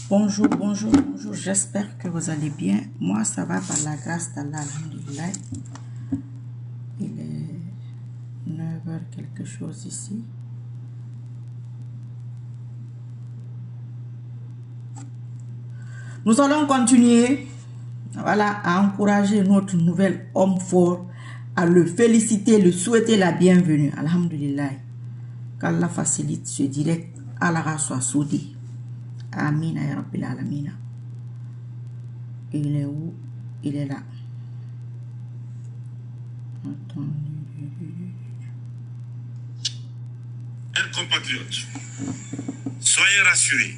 Bonjour, bonjour, bonjour. J'espère que vous allez bien. Moi, ça va par la grâce d'Allah. Alhamdulillah. Il est 9h quelque chose ici. Nous allons continuer, voilà, à encourager notre nouvel homme fort, à le féliciter, le souhaiter la bienvenue. Alhamdulillah. Qu'Allah facilite ce direct. Allah soit soudé. Amin ya Rabbil Alamina. Il est où? Il est là. Chers compatriotes, soyez rassurés.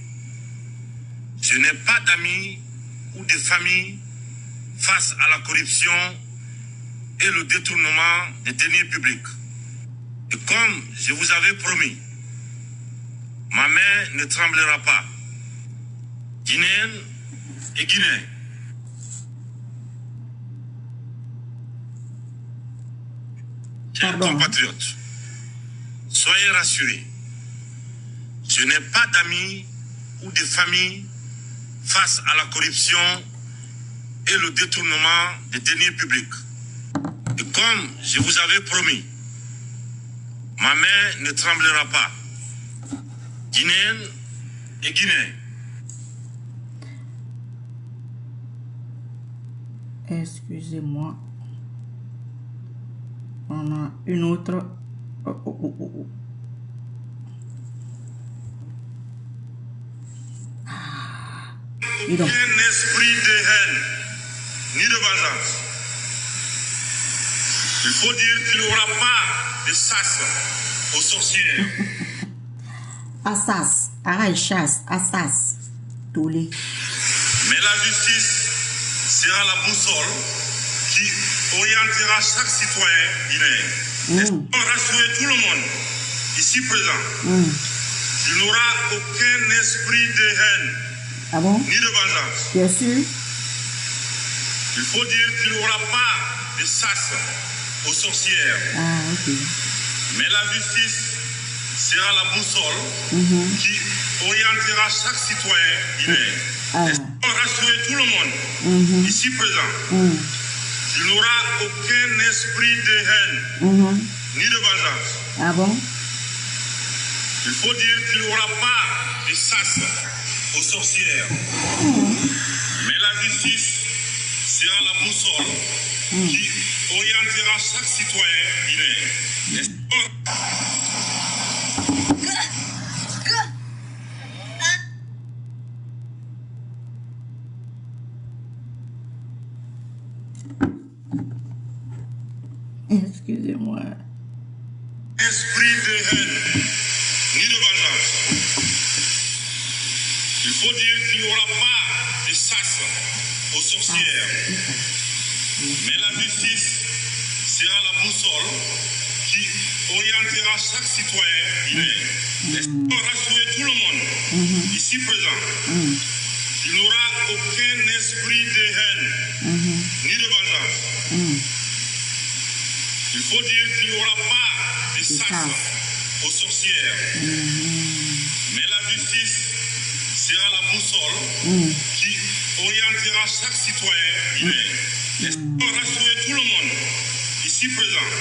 Je n'ai pas d'amis ou de famille face à la corruption et le détournement des deniers publics. Et comme je vous avais promis, ma main ne tremblera pas. Guinéenne et Guinéens, chers compatriotes, soyez rassurés. Je n'ai pas d'amis ou de famille face à la corruption et le détournement des deniers publics. Et comme je vous avais promis, ma main ne tremblera pas. Guinéenne et Guinéens. Excusez-moi. On a une autre. Aucun esprit de haine ni de vengeance. Il faut dire qu'il n'y aura pas de chasse aux sorcières. Assas, arrête chasse, assas, toulé. Mais la justice sera la boussole qui orientera chaque citoyen guinéen. Laissons rassurer tout le monde ici présent. Il n'y aura aucun esprit de haine ni de vengeance. Bien sûr. Il faut dire qu'il n'y aura pas de chasse aux sorcières. Mais la justice sera la boussole qui orientera chaque citoyen guinéen. Laissons rassurer tout le monde ici présent. Il n'y aura aucun esprit de haine ni de vengeance. Il faut dire qu'il n'y aura pas de chasse aux sorcières. Mais la justice sera la boussole qui orientera chaque citoyen guinéen. Excusez-moi. Esprit de haine ni de vengeance. Il faut dire qu'il n'y aura pas de chasse aux sorcières. Mais la justice sera la boussole qui orientera chaque citoyen guinéen. Laissons rassurer tout le monde ici présent. Il n'y aura aucun esprit de haine ni de vengeance. Il faut dire qu'il n'y aura pas de chasse aux sorcières. Mais la justice sera la boussole qui orientera chaque citoyen guinéen. Laissons rassurer tout le monde ici présent.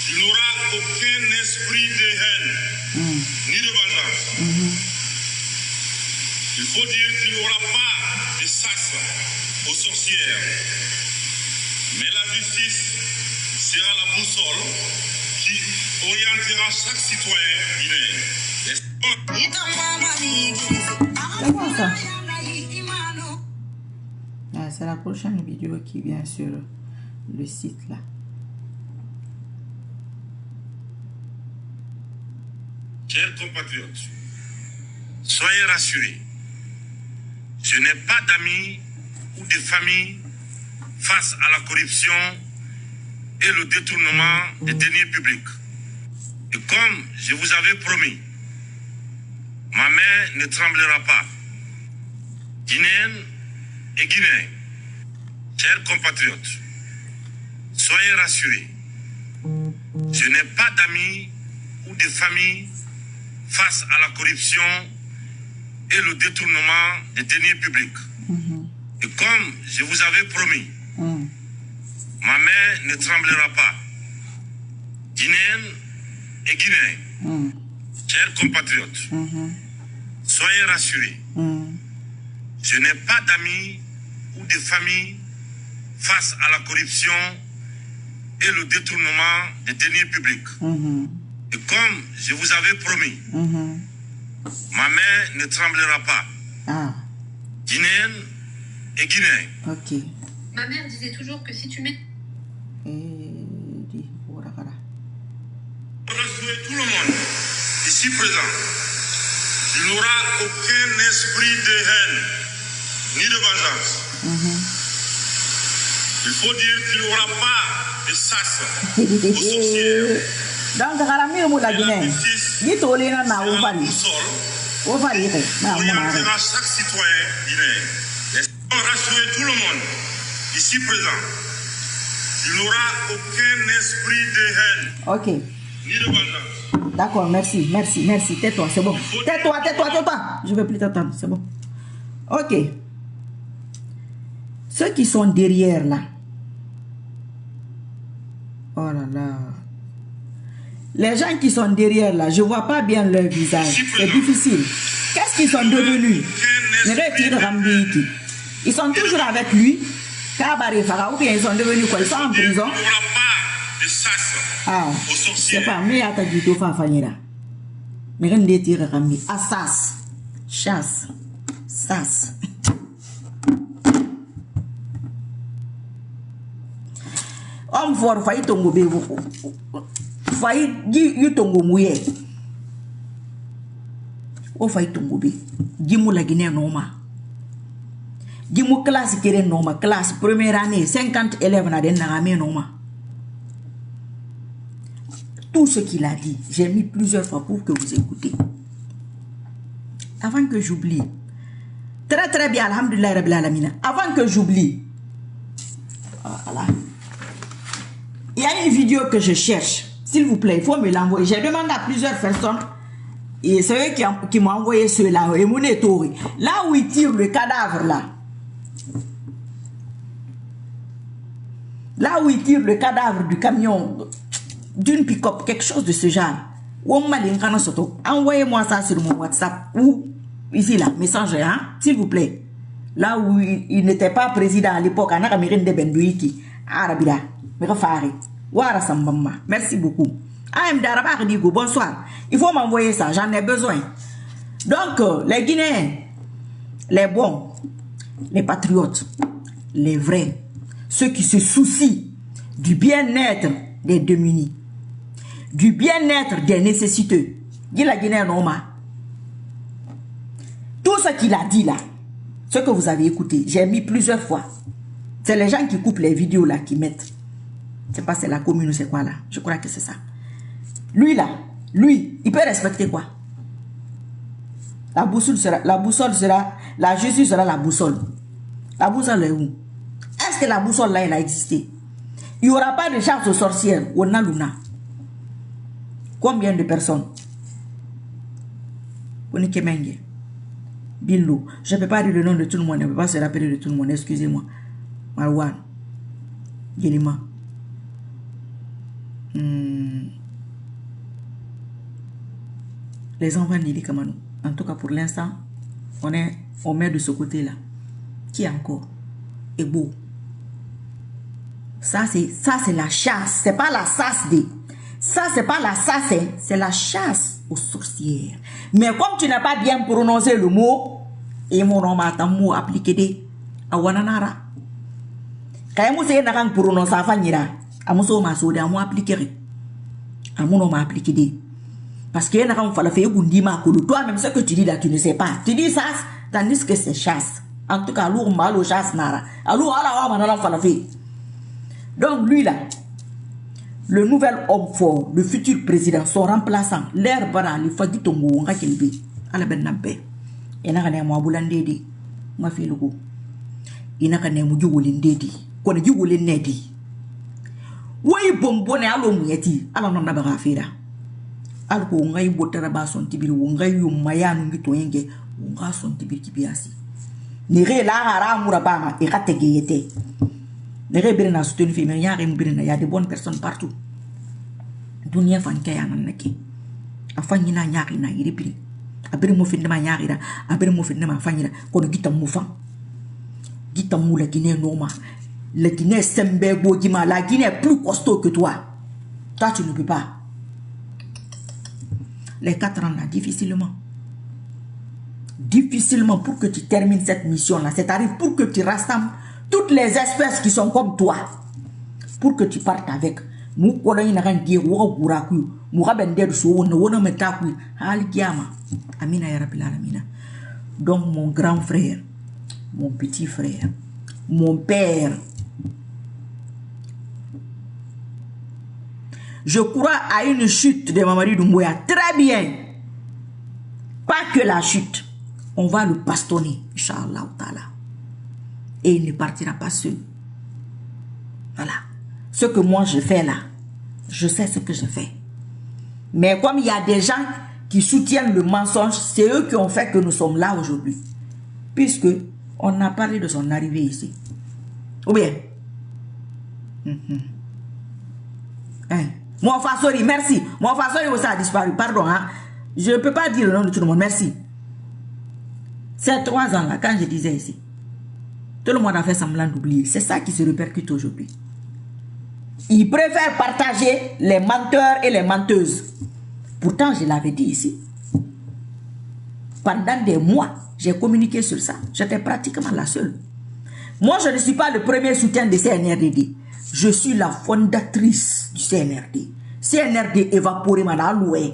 Il n'y aura aucun esprit de haine ni de vengeance. Il faut dire qu'il n'y aura pas de chasse aux sorcières. Mais la justice sera la boussole qui orientera chaque citoyen guinéen. C'est quoi ça? C'est la prochaine vidéo qui vient sur le site là. Chers compatriotes, soyez rassurés. Je n'ai pas d'amis ou de famille face à la corruption et le détournement des deniers publics. Et comme je vous avais promis, ma main ne tremblera pas. Guinéenne et Guinéens, chers compatriotes, soyez rassurés. Je n'ai pas d'amis ou de famille face à la corruption et le détournement des deniers publics. Et comme je vous avais promis, ma main ne tremblera pas. Guinéennes et Guinéens, chers compatriotes, soyez rassurés. Je n'ai pas d'amis ou de famille face à la corruption et le détournement des deniers publics. Et comme je vous avais promis, ma main ne tremblera pas. Guinéennes et Guinéens. Ok. Ma mère disait toujours que si tu mets... Rassurer tout le monde ici présent, il n'y aura aucun esprit de haine ni de vengeance. Il faut dire qu'il n'y aura pas de chasse aux sorcières. Donc, la orientera chaque citoyen guinéen. Laissons rassurer tout le monde ici présent. Il n'y aura aucun esprit de haine. Ok. Ni de vengeance. D'accord, merci. Tais-toi, c'est bon. Tais-toi. Je ne veux plus t'entendre, c'est bon. Ok. Ceux qui sont derrière là. Oh là là. Les gens qui sont derrière là, je ne vois pas bien leur visage. C'est difficile. Qu'est-ce qu'ils sont devenus? Ils sont toujours avec lui. Ou bien ils sont devenus quoi? Ils sont en prison. Ah, c'est pas mais à ta guide au fanfanira. Mais rien de dire Rambi. Assas. Chasse. Sas. Homme fort, failli tongo bevo. Failli yu tongo mouye. O failli tongo be. Dimou la Guinée noma. Dimou classe kere noma. Classe première année. 50 élèves na den nagamé noma. Tout ce qu'il a dit, j'ai mis plusieurs fois pour que vous écoutez. Avant que j'oublie. Très très bien, alhamdulillah rabbil alamina. Avant que j'oublie. Voilà. Il y a une vidéo que je cherche. S'il vous plaît, il faut me l'envoyer. J'ai demandé à plusieurs personnes. Et c'est eux qui m'ont envoyé ceux-là. Là où ils tirent le cadavre là. Là où ils tirent le cadavre du camion. D'une pick-up, quelque chose de ce genre. Envoyez-moi ça sur mon WhatsApp. Ou ici là, messager, hein, s'il vous plaît. Là où il n'était pas président à l'époque, merci beaucoup. Bonsoir. Il faut m'envoyer ça, j'en ai besoin. Donc, les Guinéens, les bons, les patriotes, les vrais, ceux qui se soucient du bien-être des démunis, du bien-être des nécessiteux. Dit la Guinée Noma. Tout ce qu'il a dit là, ce que vous avez écouté, j'ai mis plusieurs fois. C'est les gens qui coupent les vidéos là qui mettent. Je sais pas c'est la commune ou c'est quoi là. Je crois que c'est ça. Lui là, lui, il peut respecter quoi? La boussole sera, la justice sera la boussole. La boussole est où? Est-ce que la boussole là, elle a existé? Il n'y aura pas de chasse aux sorcières. Ou Luna. Combien de personnes? Billo. Je ne peux pas dire le nom de tout le monde. Je ne peux pas se rappeler de tout le monde. Excusez-moi. Marwan. Yelima. Les enfants d'Ili Kamanou. En tout cas, pour l'instant, on met de ce côté-là. Qui encore? Ebo. Ça, c'est la chasse. C'est pas la chasse des. Ça, c'est pas la chasse. C'est la chasse aux sorcières. Mais comme tu n'as pas bien prononcé le mot, et mon nom a un mot appliqué de Awananara. Quand vous savez n'a prononcer à Fanira, à mon son maso de à moi appliqué. À mon nom appliqué de. Parce qu'il y a un enfant fait Gundima que toi-même ce que tu dis là, tu ne sais pas. Tu dis ça, tandis que c'est chasse. En tout cas, lourd mal au chasse nara. Alors, donc, lui là, le nouvel homme fort, le futur président, son remplaçant, l'air bara, le fadi tongo, on a kelbe, à la bennabe. Et n'a qu'à moi boulandédi, ma fille le go. Il n'a qu'à moi du wolindédi, qu'on a du wolindédi. Oui, bonbonne à l'omietti, à la non d'abord à faire. Alko ngai botara bason tibiri ngai yu mayanu ngito yenge On va son tibir qui biasi. Nere la hara murabama et rategeyete. Nere birena soutenu fi mais y'a y a de bonnes personnes partout. Dunia fan kaya nanaki. Afan yina nyari na iripiri. Abiri mo fin de ma nyari da. Abiri mo fin de ma fanyira. Kono gita moufan. Gita mou la Guinée noma. La Guinée sembe gojima. La Guinée est plus costaud que toi. Toi tu ne peux pas. Les 4 ans là, difficilement. Difficilement pour que tu termines cette mission-là. C'est-à-dire pour que tu rassembles toutes les espèces qui sont comme toi. Pour que tu partes avec. Donc mon grand frère, mon petit frère, mon père, je crois à une chute de Mamadi Doumbouya. Très bien. Pas que la chute. On va le bastonner, Inch'Allah Ta'ala. Et il ne partira pas seul. Voilà. Ce que moi je fais là, je sais ce que je fais. Mais comme il y a des gens qui soutiennent le mensonge, c'est eux qui ont fait que nous sommes là aujourd'hui. Puisque on a parlé de son arrivée ici. Ou bien? Hein? Mon Fasori, merci. Mon Fasori aussi a disparu. Pardon, hein? Je ne peux pas dire le nom de tout le monde. Merci. C'est 3 ans là, quand je disais ici. Tout le monde a fait semblant d'oublier. C'est ça qui se répercute aujourd'hui. Ils préfèrent partager les menteurs et les menteuses. Pourtant, je l'avais dit ici. Pendant des mois, j'ai communiqué sur ça. J'étais pratiquement la seule. Moi, je ne suis pas le premier soutien de CNRD. Je suis la fondatrice du CNRD. CNRD évaporé ma loué.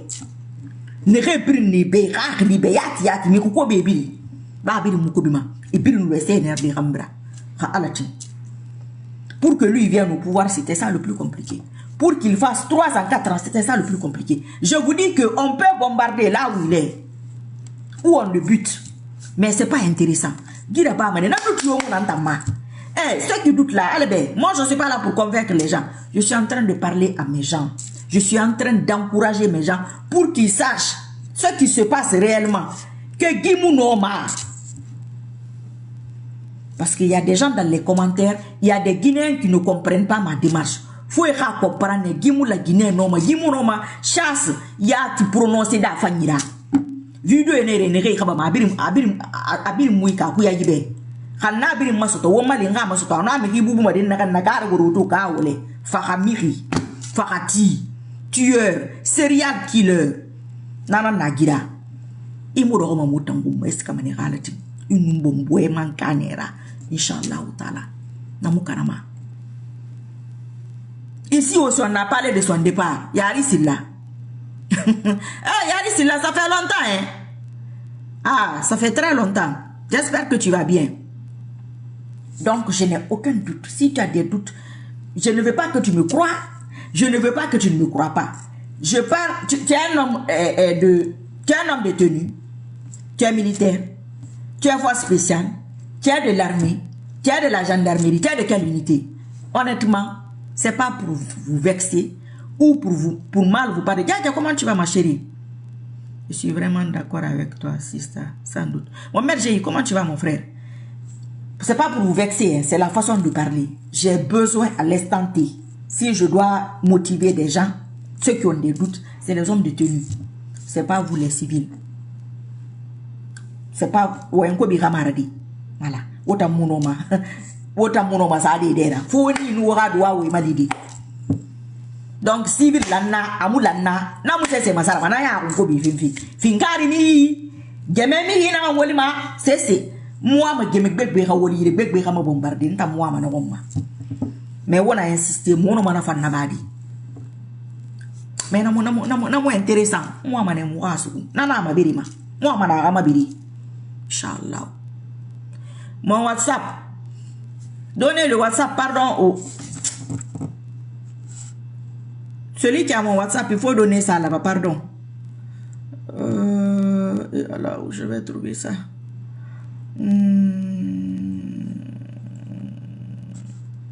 Ne repris ni bérak ni béyat yat ni kouko bébi. Babiri moukobima. Et puis nous le CNRD rambra. Pour que lui vienne au pouvoir, c'était ça le plus compliqué. Pour qu'il fasse 3 ans, 4 ans, c'était ça le plus compliqué. Je vous dis qu'on peut bombarder là où il est. Où on le bute. Mais ce n'est pas intéressant. Ceux qui doutent là, moi je ne suis pas là pour convaincre les gens. Je suis en train de parler à mes gens. Je suis en train d'encourager mes gens pour qu'ils sachent ce qui se passe réellement. Que Guimou Noma. Parce qu'il y a des gens dans les commentaires, il y a des Guinéens qui ne comprennent pas ma démarche. Faut comprendre Guimou la Guinée Noma. Guimou Noma, chasse, il y a tu prononcer da fanira. Vidéo nere kabama abirim muika kuya jibe. Kana abirim masoto woma linga masoto na mi bubu ma dinna kan nagara goroto ka wole. Fahamiri, fakati, tueur, serial killer. Nana nagira. Imuro roma mutangu eska mani galati. Une bomboe mancanera. Inch'Allah Ta'ala. Namukarama. Ici aussi, on a parlé de son départ. Yari Silla. Yari Silla, ça fait longtemps, hein? Ah, ça fait très longtemps. J'espère que tu vas bien. Donc, je n'ai aucun doute. Si tu as des doutes, je ne veux pas que tu me crois. Je ne veux pas que tu ne me crois pas. Je parle. Tu es un homme tu es un homme de tenue. Tu es militaire. Tu es force spéciale. Tu es de l'armée. Tu es de la gendarmerie. Tu es de quelle unité? Honnêtement, c'est pas pour vous vexer ou pour mal vous parler. Comment tu vas, ma chérie? Je suis vraiment d'accord avec toi, sister, sans doute. Mon mère, comment tu vas, mon frère? C'est pas pour vous vexer, hein, c'est la façon de parler. J'ai besoin à l'instant T. Si je dois motiver des gens, ceux qui ont des doutes, c'est les hommes de tenue. C'est pas vous les civils. C'est pas Wenko Biramaradi. Voilà. Ota munoma. Ota munoma sa de dera. Foni nuwa doa we malidi. Donc civil lana amulana na musese masala na ya ko bi finfi. Finkari ni gememi hina wolima sese. Moi ma geme gbegbe ha woli gbegbe ha ma bombarder nta moi ma na gomma. Mais wona insister mono mana fa na badi. Mais na mo intéressant. Moi ma ne mo asu. Na ma birima. Moi ma na ma biri. Inch'Allah. Mon WhatsApp. Donnez le WhatsApp, pardon. Celui qui a mon WhatsApp, il faut donner ça là-bas, pardon. Alors, où je vais trouver ça?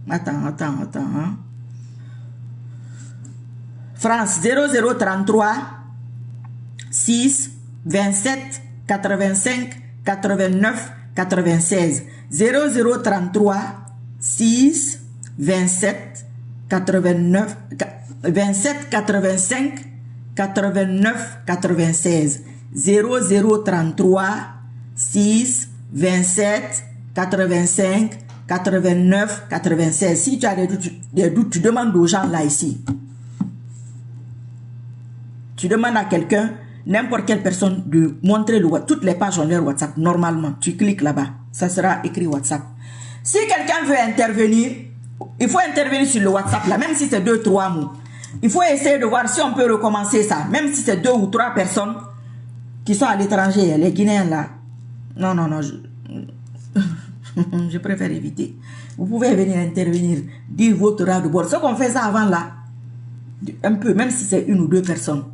Attends. Hein? France 0033 6 27 85 89 96. 0033 6 27 89 27 85 89 96. 0033 6 27 85 89 96. Si tu as des doutes, tu demandes aux gens là ici. Tu demandes à quelqu'un, n'importe quelle personne, de montrer le WhatsApp. Toutes les pages ont leur WhatsApp. Normalement, tu cliques là-bas. Ça sera écrit WhatsApp. Si quelqu'un veut intervenir, il faut intervenir sur le WhatsApp là, même si c'est 2-3 mots. Il faut essayer de voir si on peut recommencer ça. Même si c'est 2 ou 3 personnes qui sont à l'étranger, les Guinéens là. Non, non, non. Je préfère éviter. Vous pouvez venir intervenir, dire votre ras de bord. Ce qu'on fait ça avant là, un peu, même si c'est 1 ou 2 personnes.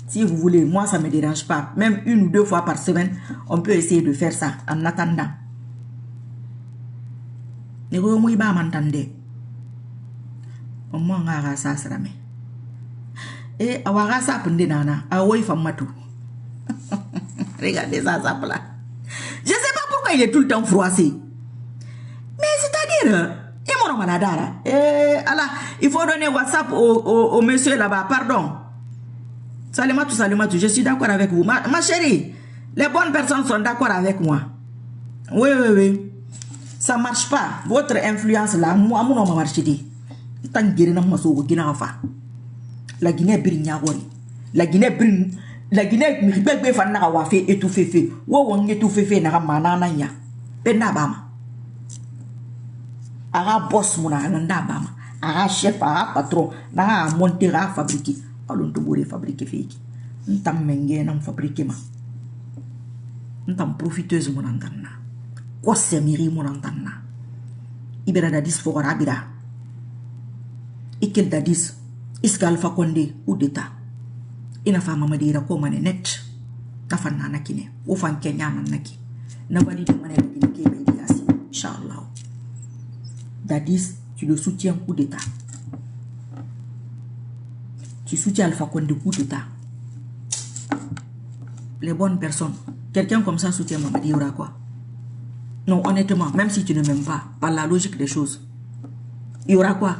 Si vous voulez, moi ça ne me dérange pas. Même 1 ou 2 fois par semaine, on peut essayer de faire ça en attendant. Et regardez ça, ça là. Je ne sais pas pourquoi il est tout le temps froissé. Mais c'est-à-dire, il faut donner WhatsApp au monsieur là-bas. Pardon. Salimatou, Salimatou, je suis d'accord avec vous. Ma chérie, les bonnes personnes sont d'accord avec moi. Oui, oui, oui. Ça ne marche pas. Votre influence là, moi, je ne marche pas. La Guinée brille. La Guinée brille. La Guinée brille. La Guinée étouffé. Wo étouffé na manana ya. Penabama. Ara boss mona nanda bama. Ara chef, ara patron, na monter à fabriquer. Allons te fabriquer fake. N'tam mengue n'am fabriquer ma. N'tam profiteuse mon antana. Quoi c'est miri mon antana. Ibera dadis fora abira. Ikel dadis. Iska Alpha Condé ou d'état. Ina fa mamadira ko mané net. Ta fa nana kine. Wo fan Kenya nanaki. Na bali de mané de ke be diasi. Inshallah. Dadis, tu le soutiens coup d'état. Tu soutiens Alpha Condé coup d'état. Les bonnes personnes. Quelqu'un comme ça soutient Mamadi, il y aura quoi? Non, honnêtement, même si tu ne m'aimes pas, par la logique des choses, il y aura quoi?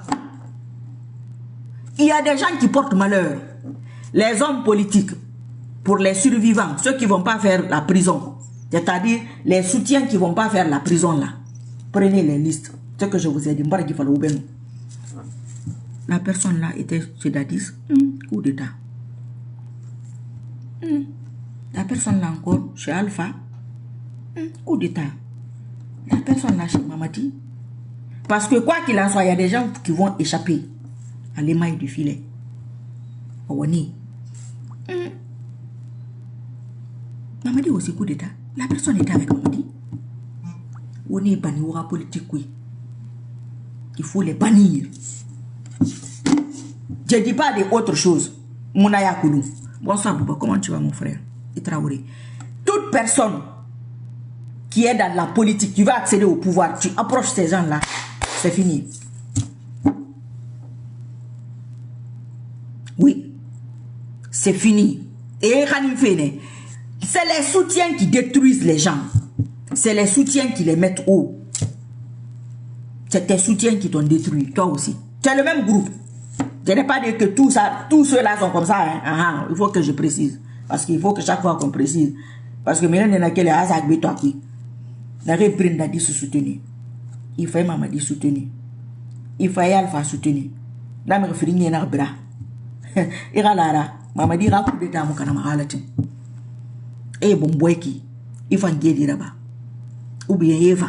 Il y a des gens qui portent malheur. Les hommes politiques, pour les survivants, ceux qui ne vont pas faire la prison, c'est-à-dire les soutiens qui ne vont pas faire la prison là, prenez les listes. Ce que je vous ai dit, la personne là était chez Dadis, coup d'état. La personne là encore chez Alpha, coup d'état. La personne là chez Mamadi. Parce que quoi qu'il en soit, il y a des gens qui vont échapper à l'émail du filet. Mamadi aussi coup d'état. La personne était avec Mamadi. On est banni au politique, oui. Il faut les bannir. Je ne dis pas d'autre chose. Mounaya Koulou. Bonsoir, Bouba. Comment tu vas, mon frère? Et Traoré. Toute personne qui est dans la politique, qui va accéder au pouvoir, tu approches ces gens-là, c'est fini. Oui. C'est fini. Et c'est les soutiens qui détruisent les gens. C'est les soutiens qui les mettent haut. C'est tes soutiens qui t'ont détruit, toi aussi. Tu es le même groupe. Je n'ai pas dit que tous ceux-là sont comme ça. Hein. Il faut que je précise. Parce qu'il faut que chaque fois qu'on précise. Parce que maintenant, il y a quel hasard que toi qui. N'arrive pas à dire soutenir. Il faut Mamadi soutenir. Il faut Alpha soutenir. Là, je me fais rien à bras. Il y a là, Mamadi a coup d'état mon canama halatin. Et bon boy qui. Il faut un guérir là-bas. Ou bien il va.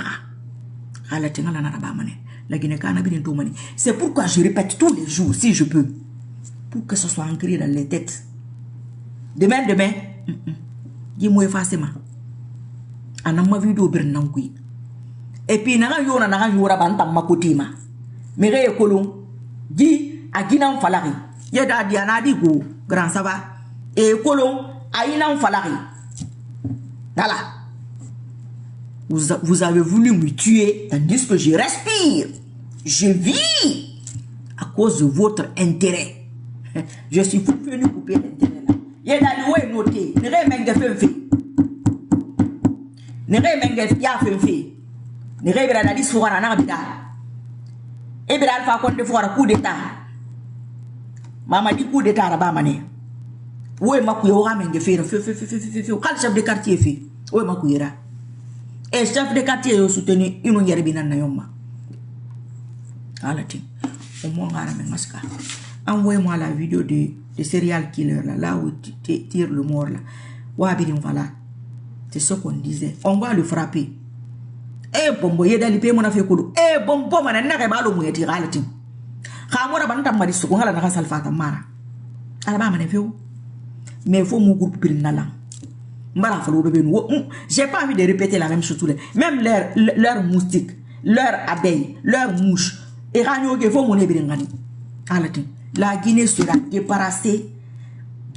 C'est pourquoi je répète tous les jours, si je peux, pour que ce soit ancré dans les têtes. Demain, dis-moi effacement. En a ma vidéo bernangui. Et puis, n'a yo na yo rabanta makotima. Mere kolon, di aginam falari. Yeda diana di go, grand ça va. Et kolon, ainam falari. Voilà. Vous avez voulu me tuer, tandis que je respire. Je vis à cause de votre intérêt. Je suis venu couper l'intérêt là. Il y a des noté. Ne remenge ya fe. Ne rebera na disfora na bida. E bira alfa kon de fora coup d'état. Mama di coup d'état ra ba mané. Wo ma ku yo ramenge fe. Kal chef de quartier fe. Wo ma ku yera. Et chef de quartier yo soutenu ino ngere binan na yomma. Alati. Au moins ngara maska. Envoyez-moi la vidéo de serial killer là où tu tires le mort là. Wabirim voilà. C'est ce qu'on disait. On va le frapper. Eh bombo yeda lipe mona fe kudu. Eh bombo mana na ba lo mu yeti galati. Khamora ban tam mari suko ngala na salfata mara. Ala ba mané feu. Mais faut mon groupe prinala. Mbara falo bébé nous. J'ai pas envie de répéter la même chose tous les. Même leur moustique, leur abeille, leur mouche. Et ranyo ge faut mon ebringani. Alati. La Guinée sera débarrassée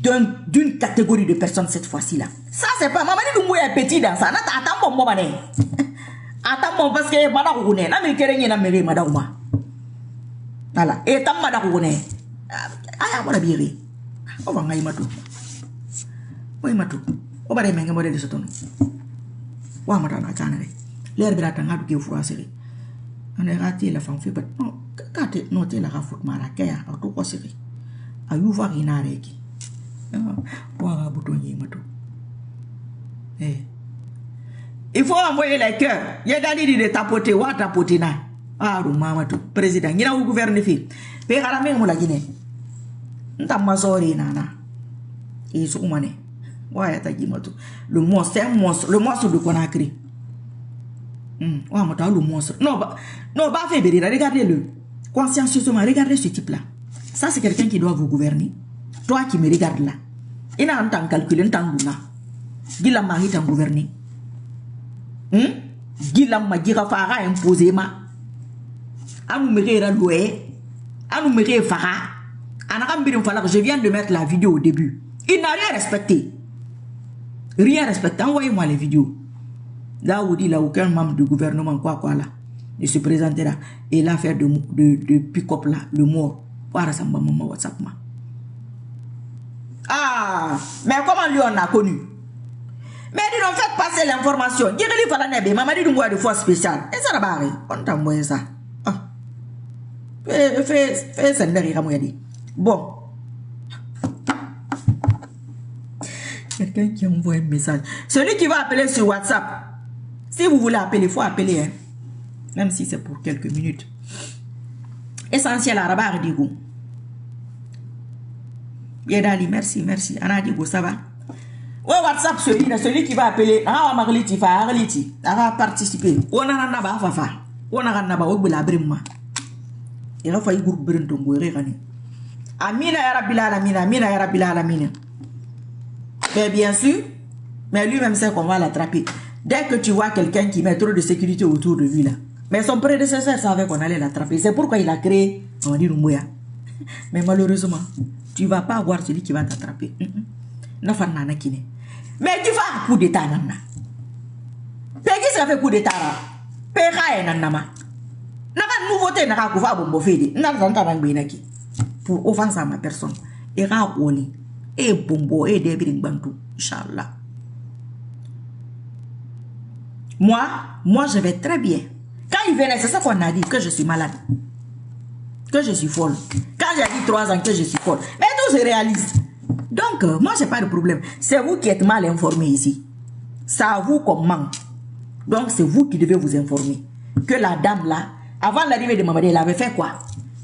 d'une catégorie de personnes cette fois-ci là. Ça c'est pas maman dit nous est petit dans ça. Attends bon mané. Attends bon parce que madame Gouné, na mi kéré na méré madame ma. Voilà, et tam madame Gouné. Aya bona biiri. O va ngai matu. Oi matu. O bare menga model de sotono. Wa mata na chana re. L'air bira tanga du ke froisserie. On est raté la femme fait pas. Non, quand tu notes la rafout mara kaya, auto possible. Ayu va rinare ki. Wa boutonnier matu. Il faut envoyer les cœurs. Il y a des gens de tapoter ou tapoter na. Ah, maman tout président. Il y a un gouvernement fi. Pe karame mo la Guinée. Nta masori nana. Et ce qu'on ouais, ta gimoto. Le monstre, c'est un monstre. Le monstre de Conakry. Ouais, moi, le monstre. Non, bah, fait bérir. Regardez-le. Consciencieusement, regardez ce type-là. Ça, c'est quelqu'un qui doit vous gouverner. Toi qui me regardes là. Il a un temps calculé, un temps d'ouna. Gila mari t'en gouverner. Gila ma gira fara imposé ma. Anou me réra loué. Anou me réra fara. Je viens de mettre la vidéo au début. Il n'a rien respecté. Rien respecté. Envoyez-moi les vidéos. Là où il n'y a aucun membre du gouvernement, quoi là, il se présentera. Et l'affaire de pick-up là, le mort. Voilà ça, maman, WhatsApp. Ah, mais comment lui on a connu? Mais dis donc, faites passer l'information. Dis-lui, voilà, maman dit nous de force spéciale. Et ça la barre. On t'a envoyé ça. Ah. Fais ça, bon. Quelqu'un qui envoie un message. Celui qui va appeler sur WhatsApp. Si vous voulez appeler, il faut appeler. Hein. Même si c'est pour quelques minutes. Essentiel à rabat digo. Yedali, merci. Ana digo, ça va. Ouais, WhatsApp, celui qui va appeler. Ah, Marliti, va participer. On a un naba, fafa. On a un naba, on a brimma. Il a fallu groupe Brenton, Amina Yarabila Lamina, Amina Yarabila Lamina. Mais bien sûr, mais lui-même sait qu'on va l'attraper. Dès que tu vois quelqu'un qui met trop de sécurité autour de lui là. Mais son prédécesseur savait qu'on allait l'attraper. C'est pourquoi il a créé, on dit Rumboya. Mais malheureusement, tu ne vas pas avoir celui qui va t'attraper. Mais tu vas un coup d'état. Peggy ça fait coup d'état. Pega et nanama. N'a nouveauté n'a pas bombo fede. N'a pas benaki. Pour offenser à ma personne. Et raoli. Et bombo et débring bantou. Inch'Allah. Moi, je vais très bien. Quand il venait, c'est ça qu'on a dit, que je suis malade. Que je suis folle. Quand j'ai dit 3 ans que je suis folle. Mais tout se réalise. Donc, moi, j'ai pas de problème. C'est vous qui êtes mal informés ici. Ça à vous comme manque. Donc, c'est vous qui devez vous informer. Que la dame là, avant l'arrivée de Mamadé, elle avait fait quoi?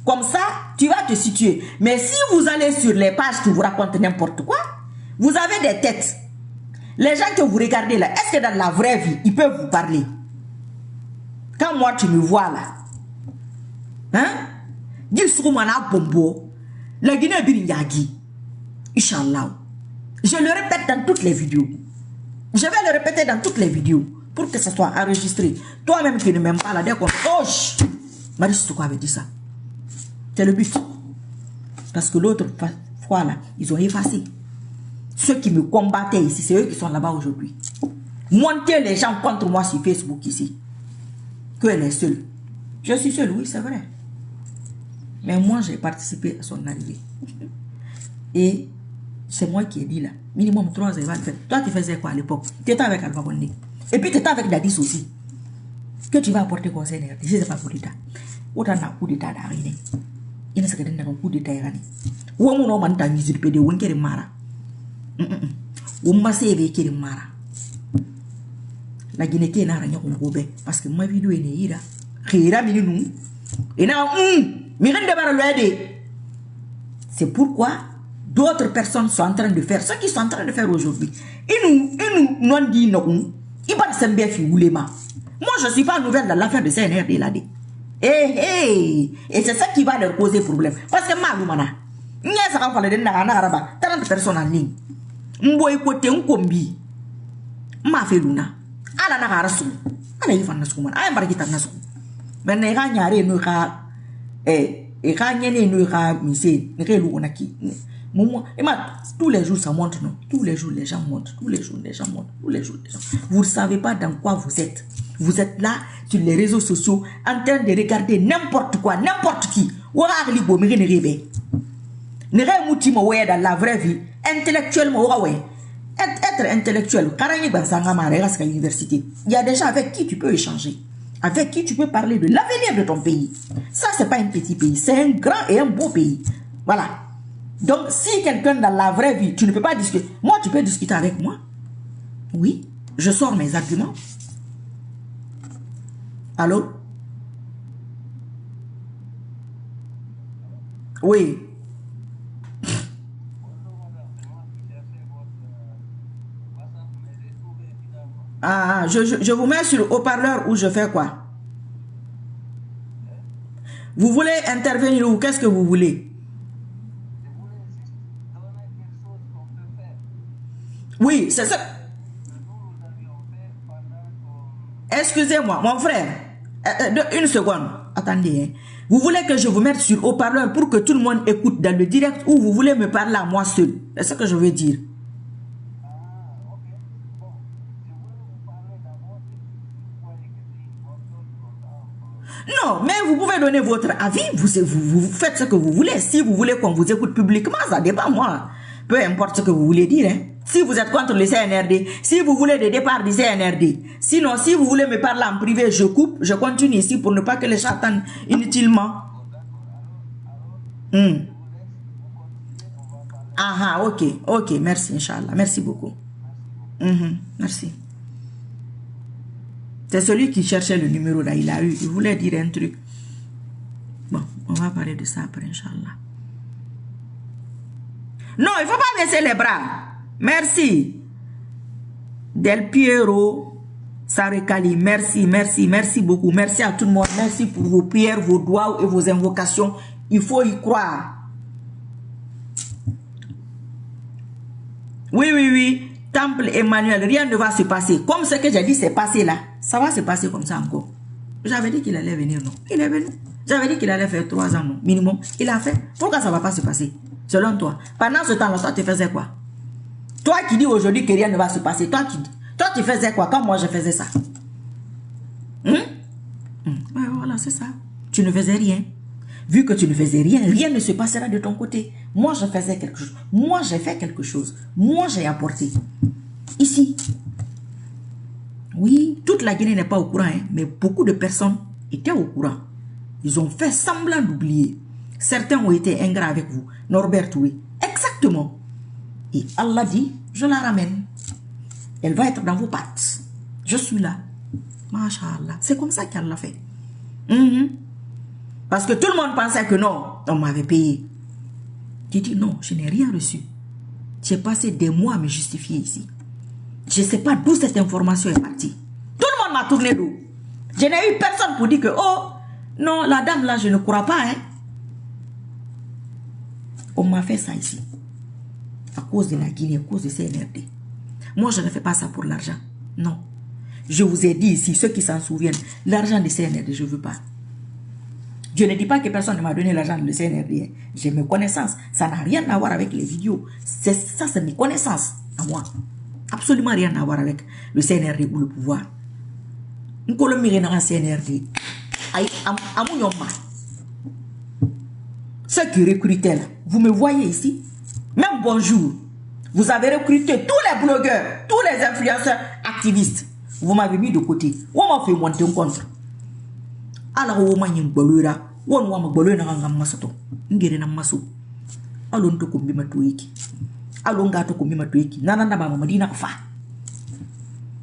Comme ça, tu vas te situer. Mais si vous allez sur les pages qui vous racontent n'importe quoi, vous avez des têtes. Les gens que vous regardez là, est-ce que dans la vraie vie, ils peuvent vous parler? Quand moi, tu me vois là, hein? Dis soumana bombo, la Guinée Birinyagi, Inch'Allah. Je le répète dans toutes les vidéos. Je vais le répéter dans toutes les vidéos pour que ça soit enregistré. Toi-même qui ne m'aimes pas là, dès qu'on hoche, Marie Souko avait dit ça. C'est le but. Parce que l'autre fois là, ils ont effacé. Ceux qui me combattaient ici, c'est eux qui sont là-bas aujourd'hui. Montez les gens contre moi sur Facebook ici. Que elle est seule. Je suis seule, oui, c'est vrai. Mais moi, j'ai participé à son arrivée. Et c'est moi qui ai dit là. Minimum 3 ans, il va le faire. Toi, tu faisais quoi à l'époque? Tu étais avec Alpha Condé. Et puis tu es avec Dadis aussi. Que tu vas apporter au CNRD, je ne sais pas coup d'État. Autant d'un coup d'État d'arriver. Il ne sait que d'un coup d'État. Ou on m'a dit que tu peux faire mara. Ou m'a sévé qui est mara. La Guinée qui est n'a rien compris. Parce que ma vidéo est née. Khira nous. Et là, c'est pourquoi d'autres personnes sont en train de faire ce qu'ils sont en train de faire aujourd'hui. Et nous, non dit non. Ils vont se bien filer ma. Moi, je ne suis pas nouvelle dans l'affaire de CNRD là. Et c'est ça qui va leur poser problème. Parce que Magoumana, il y a 30 personnes en ligne. Mboy côté un combi. Ma fait luna. Ala na harasu. Ala y fanna sukuma. Ay barkita na sukuma. Mais ne ga nyare no ga et ga nyene no ga mise ne ga lu onaki. Tous les jours ça monte non. Tous les jours les gens montent. Tous les jours les gens montent. Tous les jours les gens. Vous ne savez pas dans quoi vous êtes. Vous êtes là sur les réseaux sociaux en train de regarder n'importe quoi, n'importe qui. Ou agli bo me ne rebe. Ne ga muti mo we dans la vraie vie. Intellectuellement être intellectuel, il y a des gens avec qui tu peux échanger, avec qui tu peux parler de l'avenir de ton pays. Ça, c'est pas un petit pays, c'est un grand et un beau pays. Voilà. Donc, si quelqu'un dans la vraie vie, tu ne peux pas discuter. Moi, tu peux discuter avec moi. Oui, je sors mes arguments. Allô? Oui. Ah, je vous mets sur le haut-parleur ou je fais quoi? Vous voulez intervenir ou qu'est-ce que vous voulez? Oui, c'est ça. Excusez-moi, mon frère. Une seconde. Attendez. Hein. Vous voulez que je vous mette sur haut-parleur pour que tout le monde écoute dans le direct ou vous voulez me parler à moi seul? C'est ce que je veux dire. Non, mais vous pouvez donner votre avis, vous faites ce que vous voulez. Si vous voulez qu'on vous écoute publiquement, ça dépend moi. Peu importe ce que vous voulez dire. Hein. Si vous êtes contre le CNRD, si vous voulez des départs du CNRD, sinon si vous voulez me parler en privé, je coupe, je continue ici pour ne pas que les gens attendent inutilement. Ah, ok, merci, Inch'Allah, merci beaucoup. Merci. C'est celui qui cherchait le numéro là, il a eu, il voulait dire un truc. Bon, on va parler de ça après, Inch'Allah. Non, il ne faut pas baisser les bras. Merci. Del Piero, Sarekali, merci beaucoup. Merci à tout le monde. Merci pour vos prières, vos doigts et vos invocations. Il faut y croire. Oui. Temple Emmanuel, rien ne va se passer. Comme ce que j'ai dit, c'est passé là. Ça va se passer comme ça encore. J'avais dit qu'il allait venir, non? Il est venu. J'avais dit qu'il allait faire 3 ans, non? Minimum. Il a fait. Pourquoi ça ne va pas se passer? Selon toi. Pendant ce temps-là, toi, tu faisais quoi? Toi qui dis aujourd'hui que rien ne va se passer. Toi, tu faisais quoi? Quand moi, je faisais ça. Voilà, c'est ça. Tu ne faisais rien. Vu que tu ne faisais rien, rien ne se passera de ton côté. Moi, je faisais quelque chose. Moi, j'ai fait quelque chose. Moi, j'ai apporté. Ici. Oui, toute la Guinée n'est pas au courant, hein, mais beaucoup de personnes étaient au courant. Ils ont fait semblant d'oublier. Certains ont été ingrats avec vous. Norbert, oui. Exactement. Et Allah dit, je la ramène. Elle va être dans vos pattes. Je suis là. Masha'Allah. C'est comme ça qu'Allah fait. Parce que tout le monde pensait que non, on m'avait payé. J'ai dit non, je n'ai rien reçu. J'ai passé des mois à me justifier ici. Je ne sais pas d'où cette information est partie. Tout le monde m'a tourné d'où. Je n'ai eu personne pour dire que, oh, non, la dame là, je ne crois pas. Hein. On m'a fait ça ici. À cause de la Guinée, à cause de CNRD. Moi, je ne fais pas ça pour l'argent. Non. Je vous ai dit ici, ceux qui s'en souviennent, l'argent de CNRD, je ne veux pas. Je ne dis pas que personne ne m'a donné l'argent de CNRD. J'ai mes connaissances. Ça n'a rien à voir avec les vidéos. Ça, c'est mes connaissances à moi. Absolument rien à voir avec le CNRD ou le pouvoir. Nous allons mirer dans le CNRD. Ceux qui recrutaient là, vous me voyez ici. Même bonjour. Vous avez recruté tous les blogueurs, tous les influenceurs activistes. Vous m'avez mis de côté. On m'a fait monter un contre. Alors, on m'a dit que on m'a bolé na ngam masato. Ngere na maso. Alon to kumbi matuiki. Alon gato kumbi matuiki. Nana na mama madina fa.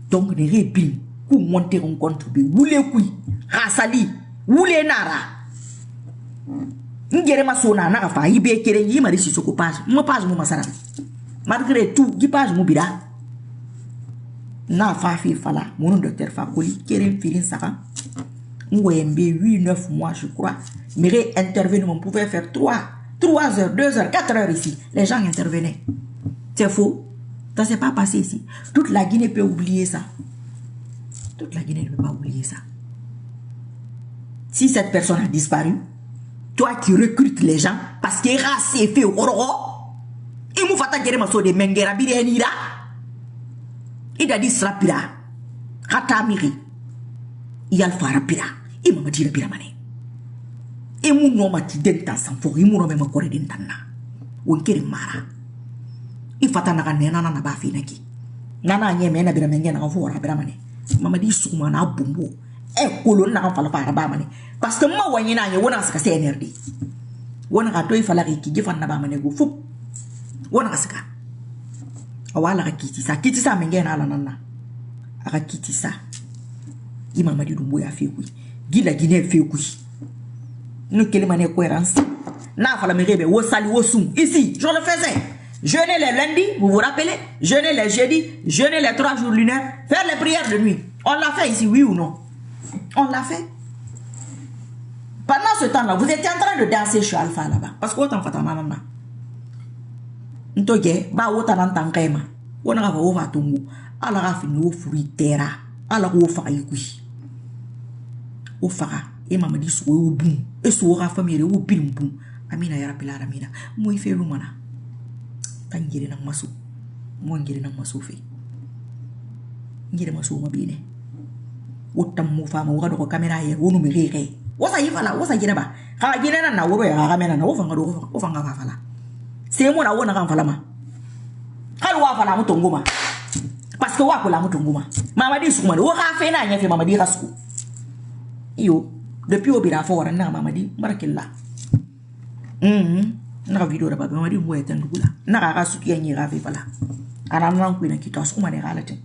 Donc, les rébins, pour monter un contre. Woulé kui. Rasali. Woulé nara. Ngere maso na na fa. Ibe kere yi mari si soko page. Mo page mo masara. Malgré tout, qui page mo bida. Na fa fi fala. Mon docteur fa koli. Kere firin saka. Mwembe 8-9 mois, je crois. Mais intervenir, on pouvait faire 3 heures, 2 heures, 4 heures ici. Les gens intervenaient. C'est faux. Ça ne s'est pas passé ici. Toute la Guinée peut oublier ça. Toute la Guinée ne peut pas oublier ça. Si cette personne a disparu, toi qui recrutes les gens, parce qu'il est rassé fait au roro, il m'a fait guérir ma so de Mengera Birenira. Il a dit Srapira. Ratamiri. Il y a le farapira. Il m'a dit le piramane. Et mon nom m'a dit d'être sans fort. Il m'a même encore dit d'entendre. Ou qu'il mara. Il faut t'en aller nana na bafi naki. Nana n'y est même na biramane na envoie à biramane. Maman dit souma na bumbo. Et colon na envoie la biramane. Parce que moi wany na y wona ska CNRD. Wona ka toi fala ki jefan na biramane go fou. Wona ska. Awala ka kiti sa mengena ala nana. Aka kiti sa. Il m'a dit que a fait oui. Guy Guinée fait oui. Nous quelle manière cohérence. N'a pas la mérite au sali au soum. Ici, je le faisais. Jeûner les lundis, vous vous rappelez? Jeûner les jeudis, jeûner les 3 jours lunaires, faire les prières de nuit. On l'a fait ici, oui ou non? On l'a fait. Pendant ce temps-là, vous étiez en train de danser chez Alpha là-bas. Parce que autant fatana nana. Ntoge, ba autant n'entend kaima. On a va over tungu. Alors a fini au fruit terra. Alors au fa yikui. Au fara et mama dit so au boum et so ra famille au bilim boum amina ya rabila amina mo ife lu mana tangire na maso mo ngire na maso fe ngire maso ma bine wotam mo fama wo ko camera ye wonu mi rere wosa yifala wosa gire ba ha gire na wo ya camera na wo fanga do wo fanga fa fala c'est mo na wona kan fala ma halu wa fala mo tongoma parce que wa ko la mo tongoma mama dit so ma wo ka fe na nya fe mama dit rasku. Yo, depuis au bira fort, na mamadi, marakilla. Na vidéo d'abord, mamadi mouette en doula. Na rasu qui est ravé pala. Anana qui n'a quitté son manéralité.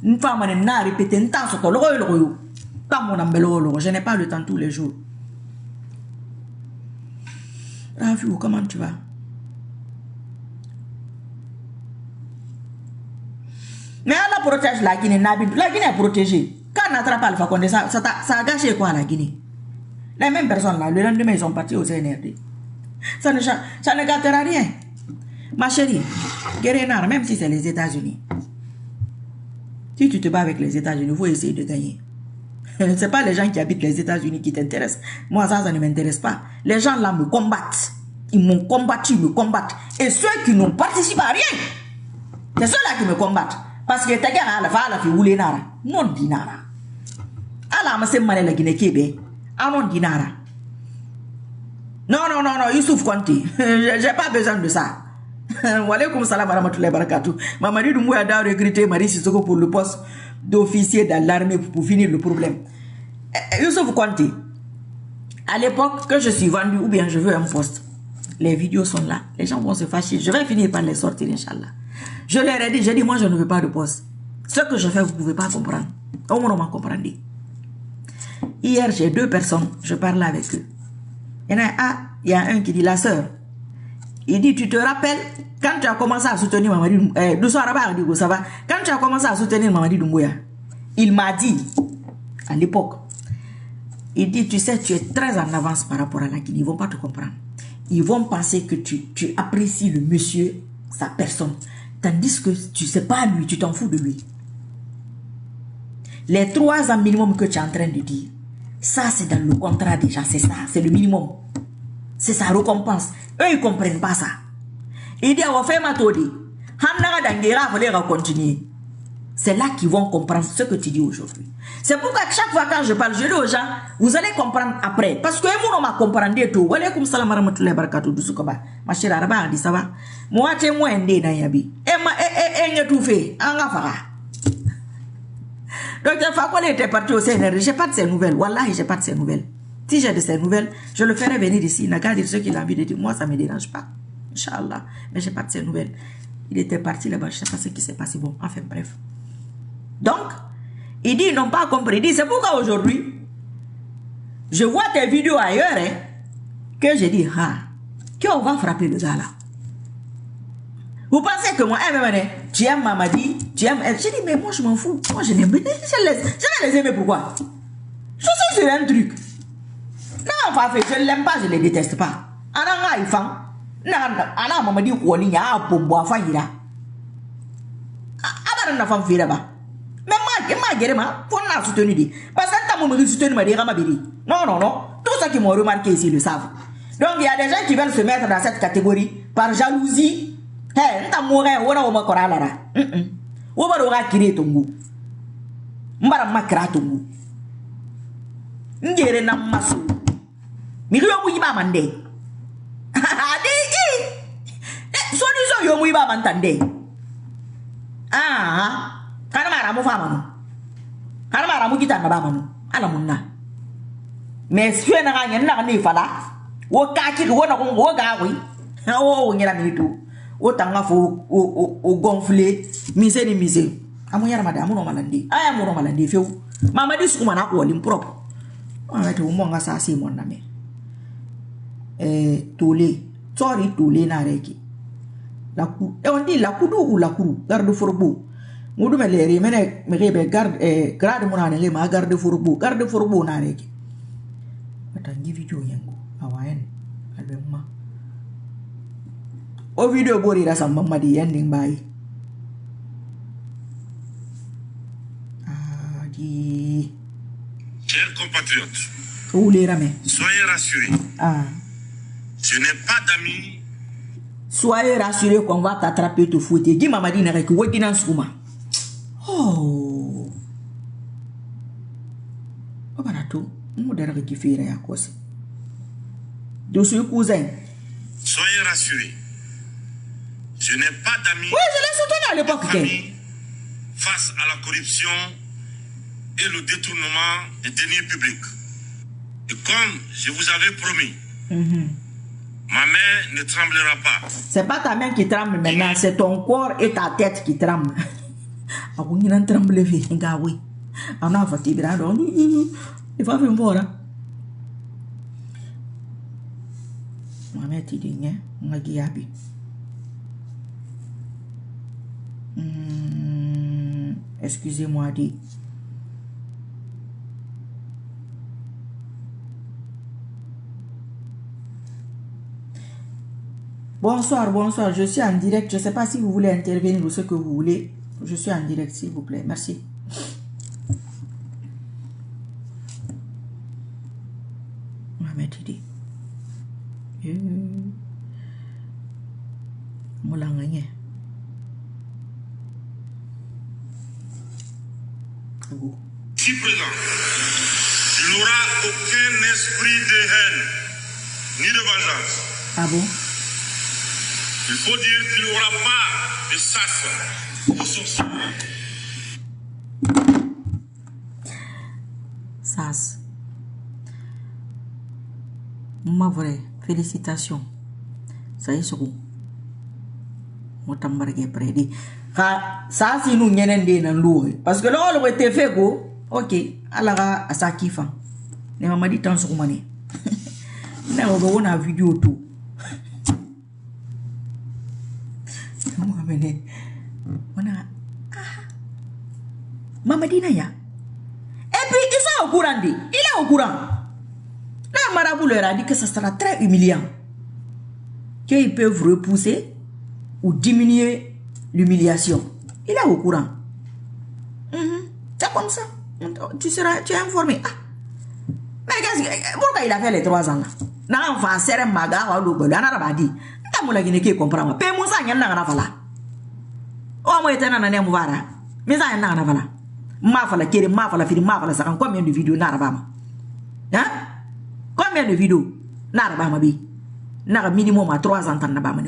Une femme n'a répété un temps sur le royaume. Pas mon ambello, je n'ai pas le temps tous les jours. Ravi, comment tu vas? Mais elle protège la Guinée, la Guinée est protégée. Quand on n'attrape pas le Fakonde, ça a gâché quoi la Guinée? Les mêmes personnes là, le lendemain ils sont partis au CNRD. Ça ne gâtera rien. Ma chérie, Guérénard, même si c'est les États-Unis, si tu te bats avec les États-Unis, il faut essayer de gagner. Ce n'est pas les gens qui habitent les États-Unis qui t'intéressent. Moi, ça ne m'intéresse pas. Les gens là me combattent. Ils m'ont combattu, me combattent. Et ceux qui n'ont participé à rien, c'est ceux-là qui me combattent. Parce que ta guerre à la fa la fi wule nara. Non dinara. Ala ma se mane la Guinée kebe. Anon dinara. Non, Youssouf Konté. J'ai pas besoin de ça. Wa alaykoum salam wa rahmatullahi wa barakatuh. Mamadi Doumbouya a recruté Marie Sissoko pour le poste d'officier dans l'armée pour finir le problème. Youssouf Konté. À l'époque que je suis vendu ou bien je veux un poste. Les vidéos sont là. Les gens vont se fâcher. Je vais finir par les sortir, Inch'Allah. Je leur ai dit, j'ai dit, moi je ne veux pas de poste. Ce que je fais, vous ne pouvez pas comprendre. Au moins, on m'a compris. Hier, j'ai 2 personnes, je parlais avec eux. Il y a un qui dit, la sœur, il dit, tu te rappelles, quand tu as commencé à soutenir Mamadi Doumbouya, ça va, quand tu as commencé à soutenir Mamadi Doumbouya, il m'a dit, à l'époque, il dit, tu sais, tu es très en avance par rapport à la Guinée, ils ne vont pas te comprendre. Ils vont penser que tu apprécies le monsieur, sa personne. Tandis que tu ne sais pas lui, tu t'en fous de lui. Les 3 ans minimum que tu es en train de dire, ça c'est dans le contrat déjà, c'est ça, c'est le minimum. C'est sa récompense. Eux, ils ne comprennent pas ça. Il dit, on fait ma todi. Il faut continuer. C'est là qu'ils vont comprendre ce que tu dis aujourd'hui. C'est pourquoi chaque fois quand je parle, je dis aux gens, vous allez comprendre après. Parce que moi, on m'a compris tout. Wa alaykoum salam wa rahmatullahi wa barakatuh. Ma chère Araba dit ça va. Moi, tu es moins indé dans Yabi. Et tout fait. Docteur Fakole était parti au CNR. Je n'ai pas de ses nouvelles. Wallahi, je n'ai pas de ses nouvelles. Si j'ai de ses nouvelles, je le ferai venir ici. Il n'a qu'à dire ce qu'il a envie de dire. Moi, ça ne me dérange pas. Inch'Allah. Mais je n'ai pas de ses nouvelles. Il était parti là-bas. Je ne sais pas ce qui s'est passé. Bon, enfin, bref. Donc, il dit, ils n'ont pas compris. Il dit, c'est pourquoi aujourd'hui, je vois tes vidéos ailleurs, hein, que je dis, qu'on va frapper le gars là. Vous pensez que moi, tu aimes Mamadi, tu aimes elle. Je dis, mais moi, je m'en fous. Moi, je n'aime pas. Je vais les aimer, pourquoi? Je suis sur un truc. Non, enfin, je ne l'aime pas, je ne le déteste pas. Ananga ifan. Ana Mamadi Kouali, ya pombo afayira. Abara na femme fille là-bas. Mais moi, pour la soutenir. Parce que quand on me soutient, non, non, non. Tous ceux qui m'ont remarqué ici le savent. Donc, il y a des gens qui veulent se mettre dans cette catégorie par jalousie. Hey, nta mourir, on a au koralara. On va le kiri tongu. Mbara makra tongu. Ngere na masu. Mirio muiba mande. Adegi. Solution yo muiba mantande. Kana mara mu fama no. Kana mara mu kita na ba manu. Ala munna. Mais si na ganya na ni fala. Wo ka ki wo na ko wo ga wi. O nyela mi tu. O tanga fo o gonfler mise ni mise. Amu yara madame no malandi. Aya mo no malandi feu. Mama di sukuma na ko lim propre. On te mo nga sa si mon na me. Tolé. Sorry tolé na reki. La cou. Et on dit la coudou ou la courou. Garde forbo. Moudou me leri mene me rebe garde grade mo na le ma garde forbo. Garde forbo na reki. Atangi video yango. Awayen. Albema. O video bori rasa mamadi ending by. Chers compatriotes, soyez rassurés. Je n'ai pas d'amis. Soyez rassurés qu'on va t'attraper te fouetter. Dis Mamadi n'a que Wedinan Souma. Oh. Oh, banato. On dirait qu'il fait rien à cause. De ce cousin. Soyez rassurés. Je n'ai pas d'amis. Oui, je l'ai soutenu à l'époque. Face à la corruption et le détournement des deniers publics. Et comme je vous avais promis, ma main ne tremblera pas. C'est pas ta main qui tremble maintenant, c'est ton corps et ta tête qui tremblent. Ah oui, il a tremblé, oui. On a fait il va faire voir. Ma mère te dit, on a dit, excusez-moi, dit. Bonsoir, bonsoir, je suis en direct. Je ne sais pas si vous voulez intervenir ou ce que vous voulez. Je suis en direct, s'il vous plaît. Merci. Mohamed dit. Si présent, il n'aura aucun esprit de haine ni de vengeance. Ah bon? Il faut dire qu'il n'y aura pas de chasse aux sorciers. Sas. Ma vraie, félicitations. Ça y est, c'est bon. Moi, t'as marqué près de. Ça, c'est nous, parce que là, on était fait, go. Ok. Alors, à ça qui fait. Les mamans dit tant sur mané. Là, on a vidéo tout. Mamadina ya. Et puis ils sont au courant. Il est au courant. Là, Marabout leur a dit que ça sera très humiliant. Qu'ils peuvent repousser ou diminuer l'humiliation. Il est au courant. C'est comme ça. Tu es informé. Mais pourquoi il a fait les 3 ans là? Non, enfin, c'est un maga ou le Arabadi. T'as mon lagine qui comprend. Paye mon sang, il y en a là. Oh, moi, j'étais dans un émouvara. Mais ça, il y en a là. Ma fala kiri, ma fala firi, ma fala sakan. Combien de vidéos n'arabama? Hein? Combien de vidéos n'arabama bi? N'arab minimum à 3 ans n'arabama.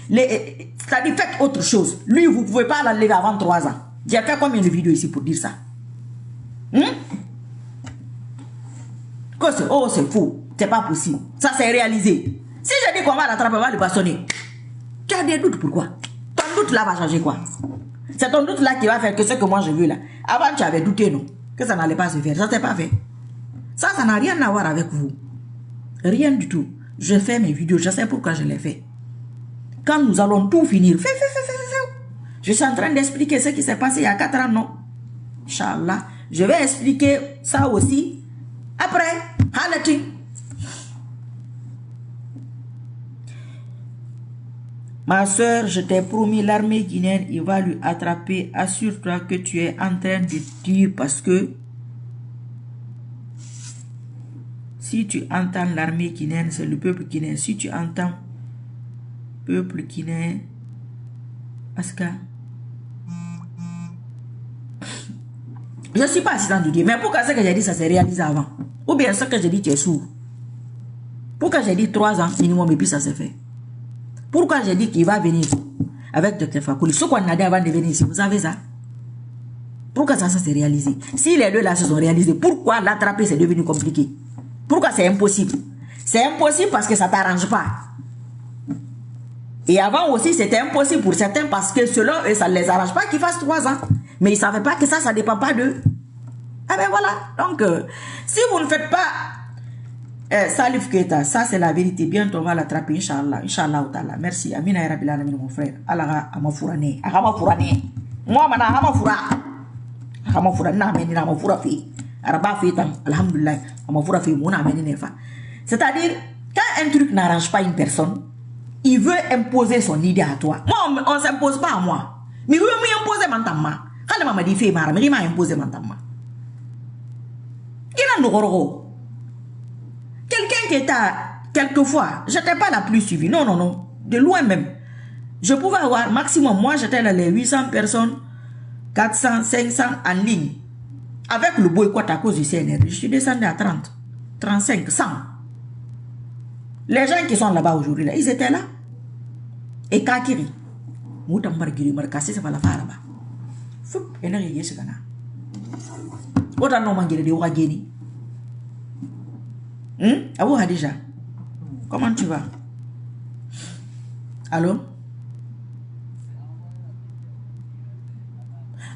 C'est-à-dire, faites autre chose. Lui, vous ne pouvez pas l'enlever avant 3 ans. J'ai fait combien de vidéos ici pour dire ça? Oh, c'est faux. C'est pas possible. Ça, c'est réalisé. Si je dis qu'on va l'attraper, on va le bastonner. Tu as des doutes, pourquoi? Ton doute là va changer quoi? C'est ton doute là qui va faire que ce que moi je veux là. Avant, tu avais douté, non? Que ça n'allait pas se faire. Ça ne s'est pas fait. Ça n'a rien à voir avec vous. Rien du tout. Je fais mes vidéos. Je sais pourquoi je les fais. Quand nous allons tout finir, je suis en train d'expliquer ce qui s'est passé il y a 4 ans, non? Inch'Allah. Je vais expliquer ça aussi. Après, halating. Ma soeur, je t'ai promis l'armée guinéenne, il va lui attraper. Assure-toi que tu es en train de dire parce que si tu entends l'armée guinéenne, c'est le peuple guinéen. Si tu entends peuple guinéen, parce que je ne suis pas assistant de Dieu. Mais pourquoi ce que j'ai dit, ça s'est réalisé avant? Ou bien ce que j'ai dit, tu es sourd? Pourquoi j'ai dit 3 ans minimum et puis ça s'est fait? Pourquoi j'ai dit qu'il va venir avec Dr Fakoly? Ce qu'on a dit avant de venir ici, vous savez ça? Pourquoi ça s'est réalisé? Si les deux là se sont réalisés, pourquoi l'attraper c'est devenu compliqué? Pourquoi c'est impossible? C'est impossible parce que ça ne t'arrange pas. Et avant aussi, c'était impossible pour certains parce que selon eux, ça ne les arrange pas qu'ils fassent 3 ans. Mais ils ne savaient pas que ça ne dépend pas d'eux. Ah ben voilà. Donc, si vous ne faites pas Salif Keita, ça c'est la vérité. Bientôt on va l'attraper, Inch'Allah. Inch'Allah ta'ala. Merci. Amina Rabbil Alamin, mon frère. Allah amafourane. Amafourane. Moi, mana amafoura. Amafoura na meni na amafoura fi. Araba fi tam. Alhamdulillah. Amafoura fi mona meni nefa. C'est-à-dire, quand un truc n'arrange pas une personne, il veut imposer son idée à toi. Moi, on ne s'impose pas à moi. Mais il veut m'imposer maintenant. Quand maman dit fait mara, mais il m'a imposé maintenant. Il a nous quelqu'un qui était quelquefois, je n'étais pas la plus suivie. Non, non, non. De loin même. Je pouvais avoir maximum, moi j'étais dans les 800 personnes, 400, 500 en ligne. Avec le boycott à cause du CNR, je suis descendu à 30, 35, 100. Les gens qui sont là-bas aujourd'hui, là, ils étaient là. Et Kakiri, Moutam Margiri, Marcassé, ça va la faire là-bas. Foup, et là, il y a ce gars-là. Autant non manger de Ouageni. Abou Hadija, comment tu vas? Allô?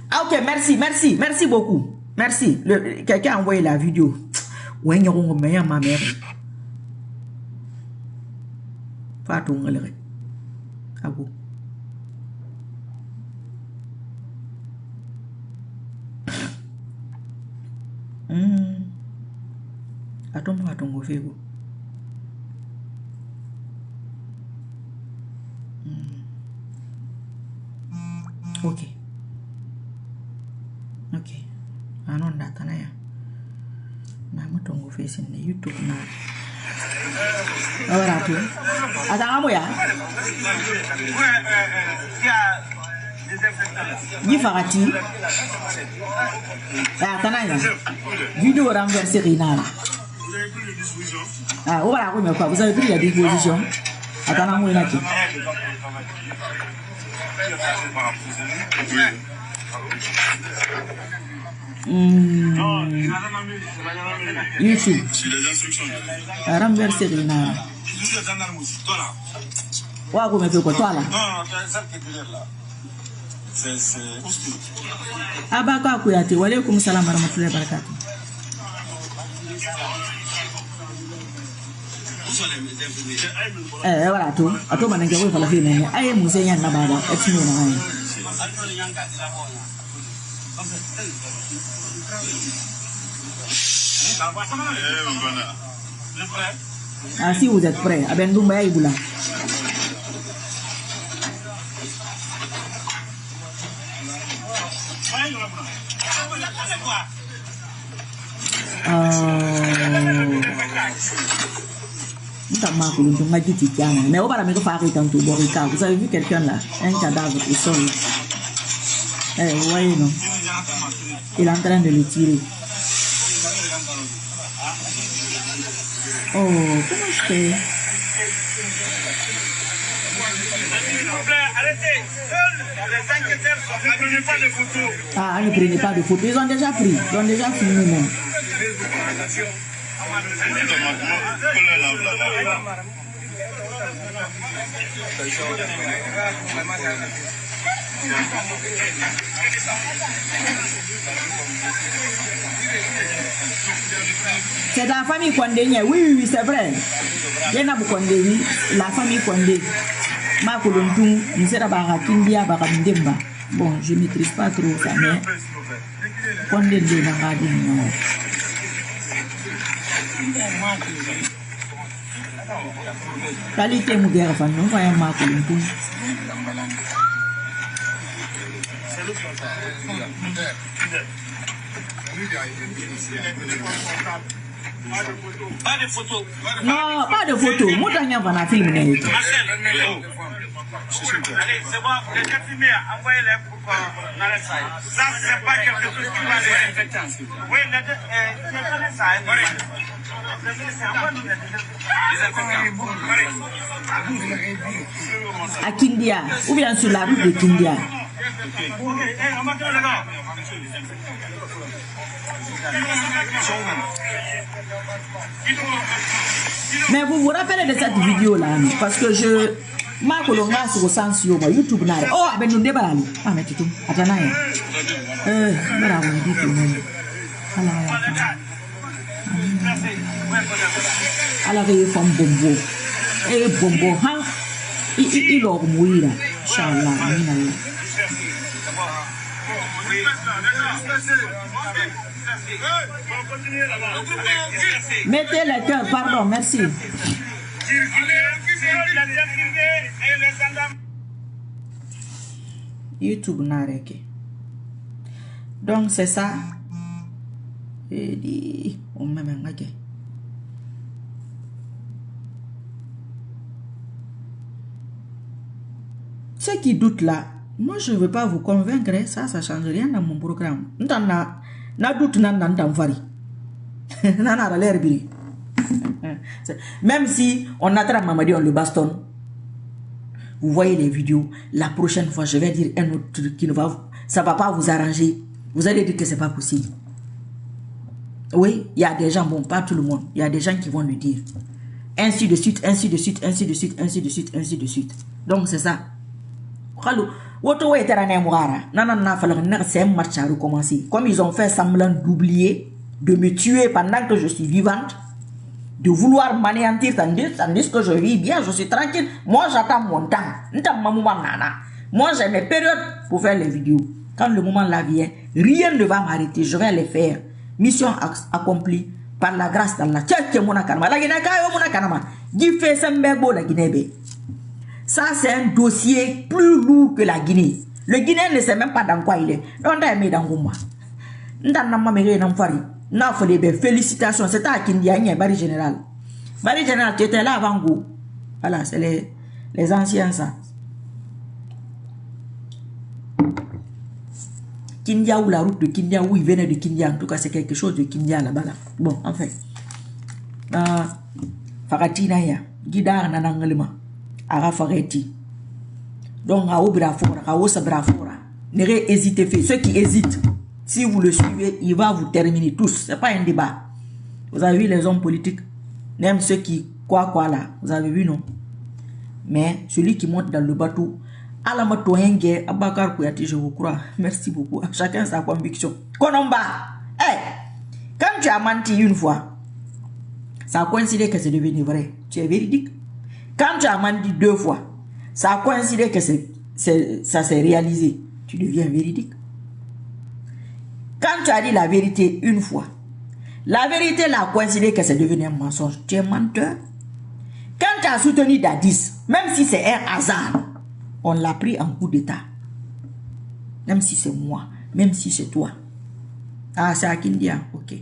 Ah ok, merci, merci, merci beaucoup. Merci. Quelqu'un a envoyé la vidéo. Ouais, il y a un meilleur ma mère. Fatou Ngalere. Abou. Attends, fait vous. Ok. Ok. Anon data na ya. Na mutongo face na YouTube na. Ahora tú. Attends, ya. Ni farati. Ah, tanaya. Vidéo renversée Rina. Ah, voilà, oui, mais quoi, vous avez pris la disposition. Attends, moi, là, YouTube. Renverser Rina. Ouais, vous mettez quoi, toi, là? Ah, bah, quoi, Kouyate, wa alaykoum salam wa rahmatullahi wa barakatuh. Voilà tout. À tout moment, je vais faire mais aïe, musée y a na baba. Est-ce que vous ah, si vous êtes prêts, à Bendoumba et Boula. Mais on va la mettre par tantôt, Borika. Vous avez vu quelqu'un là, un cadavre au sol. Vous voyez, non? Il est en train de le tirer. Oh, comment je fais? arrêtez. Les enquêteurs sont... Ne prenez pas de photos. Ah, ne prenez pas de photos. Ils ont déjà pris. Ils ont déjà filmé même. C'est la famille Condé. Oui, c'est vrai. Il y en a beaucoup Condé. La famille Condé. Ma Colontou, nous sommes à Kindia, à Ndemba. Bon, je ne maîtrise pas trop ça, mais Condé de Nangadi. Qualité Moudère, nous voyons ma Colontou. Pas de photos. Non, pas de photos. Moi, je vais la filmer. Allez, c'est bon. Les gens filmés, envoyez-les pour qu'on arrête ça. Ça, c'est pas quelque chose qui va les infecter. Oui, c'est ça. À Kindia, ou bien sur la route de Kindia. Mais vous vous rappelez de cette vidéo là, parce que je marque le gars sur le sens sur YouTube. Oh, ben nous déballe. Ah, mais tout. Attends, bravo, dit tout le monde. Alors, il faut un bombo. Et bombo, hein? Il a mouillé. Inch'Allah, amin. Mettez le cœur, pardon, merci. YouTube n'a rien. Donc c'est ça. Et dit, on m'a même gagné. Ceux qui doutent là, moi je ne veux pas vous convaincre, ça ne change rien dans mon programme. Na doute nan vari. Nana l'air biri. Même si on attrape Mamadi, on le bastonne. Vous voyez les vidéos. La prochaine fois, je vais dire un autre truc qui ne va, ça va pas vous arranger. Vous allez dire que c'est pas possible. Oui, il y a des gens, bon, pas tout le monde. Il y a des gens qui vont le dire. Ainsi de suite, ainsi de suite, ainsi de suite, ainsi de suite, ainsi de suite. Donc c'est ça. Comme ils ont fait semblant d'oublier, de me tuer pendant que je suis vivante, de vouloir m'anéantir tandis que je vis bien, je suis tranquille. Moi j'attends mon temps. Moi j'ai mes périodes pour faire les vidéos. Quand le moment là vient, rien ne va m'arrêter, je vais les faire. Mission accomplie par la grâce d'Allah. Ça, c'est un dossier plus lourd que la Guinée. Le Guinéen ne sait même pas dans quoi il est. On a aimé dans Gouma. Félicitations. C'était à Kindia, Bari Général. Bari Général, tu étais là avant Gou. Voilà, c'est les anciens, ça. Kindia ou la route de Kindia, où il venait de Kindia. En tout cas, c'est quelque chose de Kindia là-bas. Là. Bon, enfin. Faratina ya. Guidar nanangalima. Arafareti. Donc, à Obrafora, à Osabrafora. N'hésitez hésiter, fait. Ceux qui hésitent, si vous le suivez, il va vous terminer tous. Ce n'est pas un débat. Vous avez vu les hommes politiques, même ceux qui quoi là, vous avez vu, non? Mais celui qui monte dans le bateau, Alamatoyenge, Abakar Kouyaté, je vous crois. Merci beaucoup. Chacun sa conviction. Konomba, hey, quand tu as menti une fois, ça a coïncidé que c'est devenu vrai. Tu es véridique. Quand tu as menti 2 fois, ça a coïncidé que ça s'est réalisé. Tu deviens véridique. Quand tu as dit la vérité 1 fois, la vérité là a coïncidé que c'est devenu un mensonge. Tu es menteur. Quand tu as soutenu Dadis, même si c'est un hasard, on l'a pris en coup d'état. Même si c'est moi, même si c'est toi. Ah, c'est à Kindia, ok.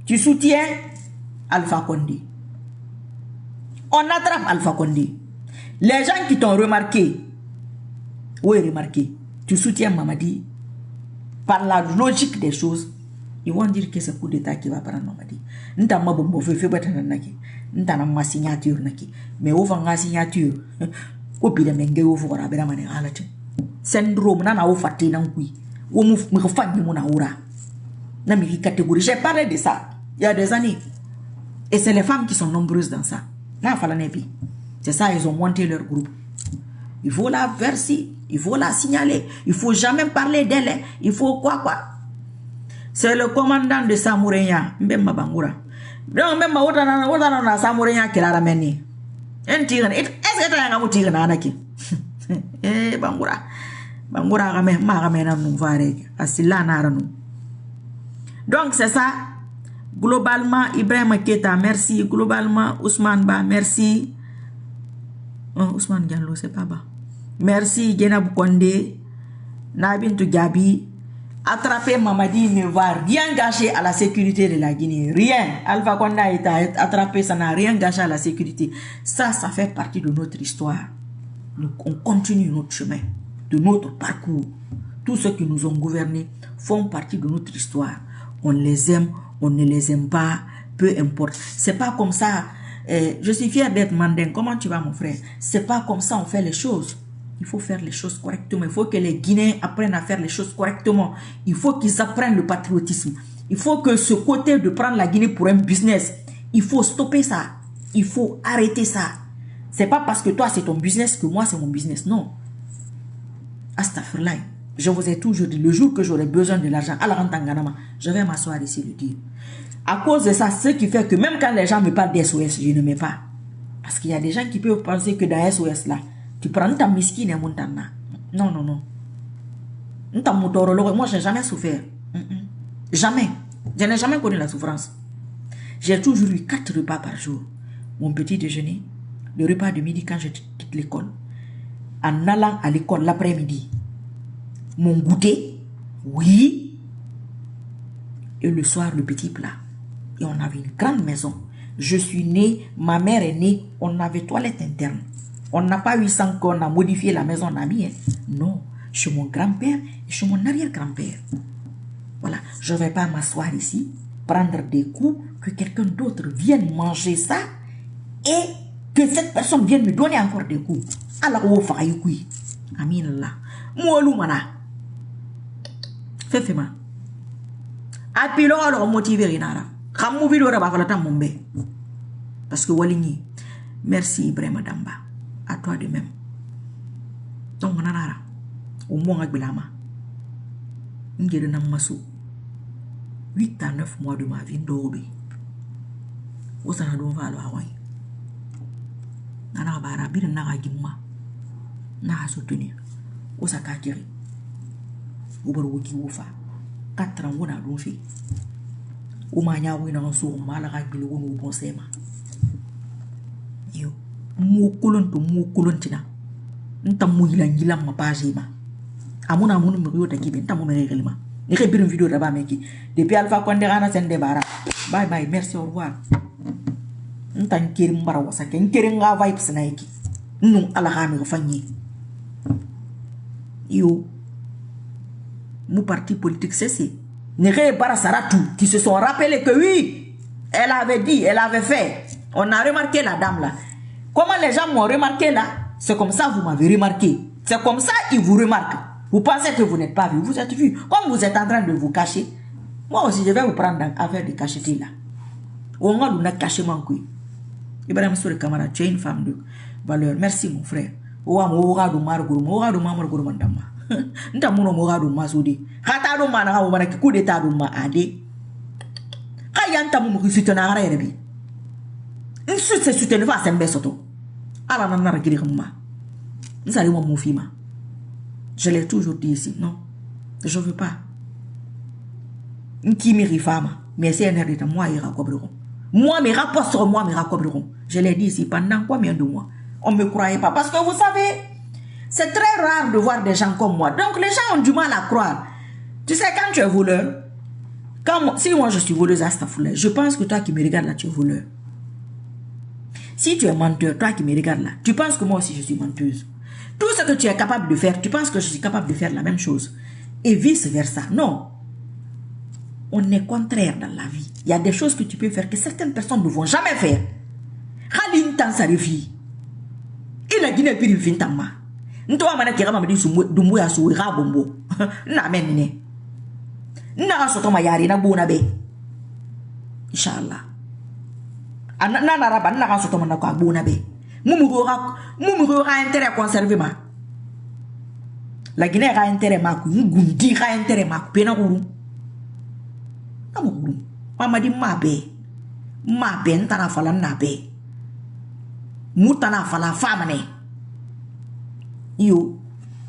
Tu soutiens Alpha Condé. On attrape Alpha Condé. Les gens qui t'ont remarqué, oui, remarqué, tu soutiens Mamadi, par la logique des choses, ils vont dire que c'est coup d'état qui va prendre Mamadi. Ntana ma signature naki. Mais au fond la signature. Kopi de menge au fond la bera mane halate. Syndrome nana au fati nankui. Ou me refait mon aura. N'a mis catégorie. J'ai parlé de ça il y a des années. Et c'est les femmes qui sont nombreuses dans ça. N'a pas la népi. C'est ça, ils ont monté leur groupe. Il faut la verser, il faut la signaler, il faut jamais parler d'elle, il faut quoi. C'est le commandant de Samoureya, Mbemba Bangura. Donc, même na Samoureya qui l'a ramené. Est-ce que tu as un tigre nanaki? Eh, Bangura. Bangura ramène nous voir. Asila naranu. Donc, c'est ça. Globalement, Ibrahim Keta, merci. Globalement, Ousmane Ba, merci. Ousmane Diallo, c'est pas bas. Merci, Genab Konde, Nabintou Gabi. Attraper Mamadi ne va rien gâcher à la sécurité de la Guinée. Rien. Alpha Konde a été attrapé, ça n'a rien gâché à la sécurité. Ça fait partie de notre histoire. Donc, on continue notre chemin, de notre parcours. Tous ceux qui nous ont gouvernés font partie de notre histoire. On les aime, on ne les aime pas, peu importe. C'est pas comme ça. Je suis fier d'être mandin. Comment tu vas, mon frère? C'est pas comme ça on fait les choses. Il faut faire les choses correctement. Il faut que les Guinéens apprennent à faire les choses correctement. Il faut qu'ils apprennent le patriotisme. Il faut que ce côté de prendre la Guinée pour un business, il faut stopper ça. Il faut arrêter ça. C'est pas parce que toi c'est ton business que moi c'est mon business. Non. Astaghfirullah. Je vous ai toujours dit, le jour que j'aurai besoin de l'argent, je vais m'asseoir ici et le dire. À cause de ça, ce qui fait que même quand les gens me parlent d'SOS, je ne mets pas. Parce qu'il y a des gens qui peuvent penser que dans SOS là, tu prends ta miskine et mon tana. Non. Moi, je n'ai jamais souffert. Jamais. Je n'ai jamais connu la souffrance. J'ai toujours eu 4 repas par jour. Mon petit déjeuner, le repas de midi quand je quitte l'école. En allant à l'école l'après-midi. Mon goûter, oui. Et le soir, le petit plat. Et on avait une grande maison. Je suis née, ma mère est née, on avait toilette interne. On n'a pas eu sans qu'on a modifié la maison, on a mis. Non, chez mon grand-père et chez mon arrière-grand-père. Voilà, je ne vais pas m'asseoir ici, prendre des coups, que quelqu'un d'autre vienne manger ça et que cette personne vienne me donner encore des coups. Alors, on va faire oui. Amin là. Moualoumana. Fais-moi. Appelons alors motiver Rinara. Kamou vidéo là bas mon bé. Parce que Waligny. Merci Ibrahim Damba. À toi de même. Donc nanara. Au moins avec Bilama. N'gere namassou. 8 à 9 mois de ma vie d'obi. Où ça n'a donc pas le Hawaii. Nana bara bir naga gimma. Naga soutenir. Où ça kakiri. Ubaruki Wufa. 4 ans, on a donc fait. Ou mania ou non so malaga bilo ou bon sema. Yo, mo kolon tina. Nta mo yila ma page ma. Amuna mo me yo taki ben ta mo me réellement. Ni une vidéo là-bas meki. Depuis Alpha Condé rana sen debara. Bye bye, merci, au revoir. Nta nkiri mbara wasake nkiri nga vibes na iki. Non ala ha me fanyi. Yo. Mon parti politique, c'est Nere Barasaratou qui se sont rappelés que oui, elle avait dit, elle avait fait. On a remarqué la dame là. Comment les gens m'ont remarqué là? C'est comme ça vous m'avez remarqué. C'est comme ça ils vous remarquent. Vous pensez que vous n'êtes pas vu. Vous êtes vu. Comme vous êtes en train de vous cacher, moi aussi je vais vous prendre dans l'affaire de cacheté là. On a caché mon couille. Ibrahim Soure Kamara, tu es une femme de valeur. Merci mon frère. Nta muno mogado masudi hata do mana ha mana ki coup d'état do ma ade kayanta mu ki sutena ara yerebi insu se sutena fa sembe soto ala na na giri khuma nsali mo mufima. Je l'ai toujours dit ici, non, je veux pas. Nki mi fama mais c'est un de moi ira cobleront. Moi mes rapports sur moi me raccobleront. Je l'ai dit ici pendant combien de mois. On me croyait pas parce que vous savez. C'est très rare de voir des gens comme moi. Donc, les gens ont du mal à croire. Tu sais, quand tu es voleur, si moi je suis voleuse à Stafoula, je pense que toi qui me regardes là, tu es voleur. Si tu es menteur, toi qui me regardes là, tu penses que moi aussi je suis menteuse. Tout ce que tu es capable de faire, tu penses que je suis capable de faire la même chose. Et vice versa. Non. On est contraire dans la vie. Il y a des choses que tu peux faire que certaines personnes ne vont jamais faire. Jean Sarifi. Il a Guinée piri vintama. Nto amana kira mama di dumbu ya suwe ga bombo. Na menine. Na soto mayari na buna be. Inshallah. Na raba na soto mana ko buna be. Mumu ga intérêt conserver ma. La Guinée a intérêt ma ku ngundi ga intérêt ma ku pena guru. Amuru. Mama di mabe. Mabe ntana fala na be. Moutana fala femme. Yo,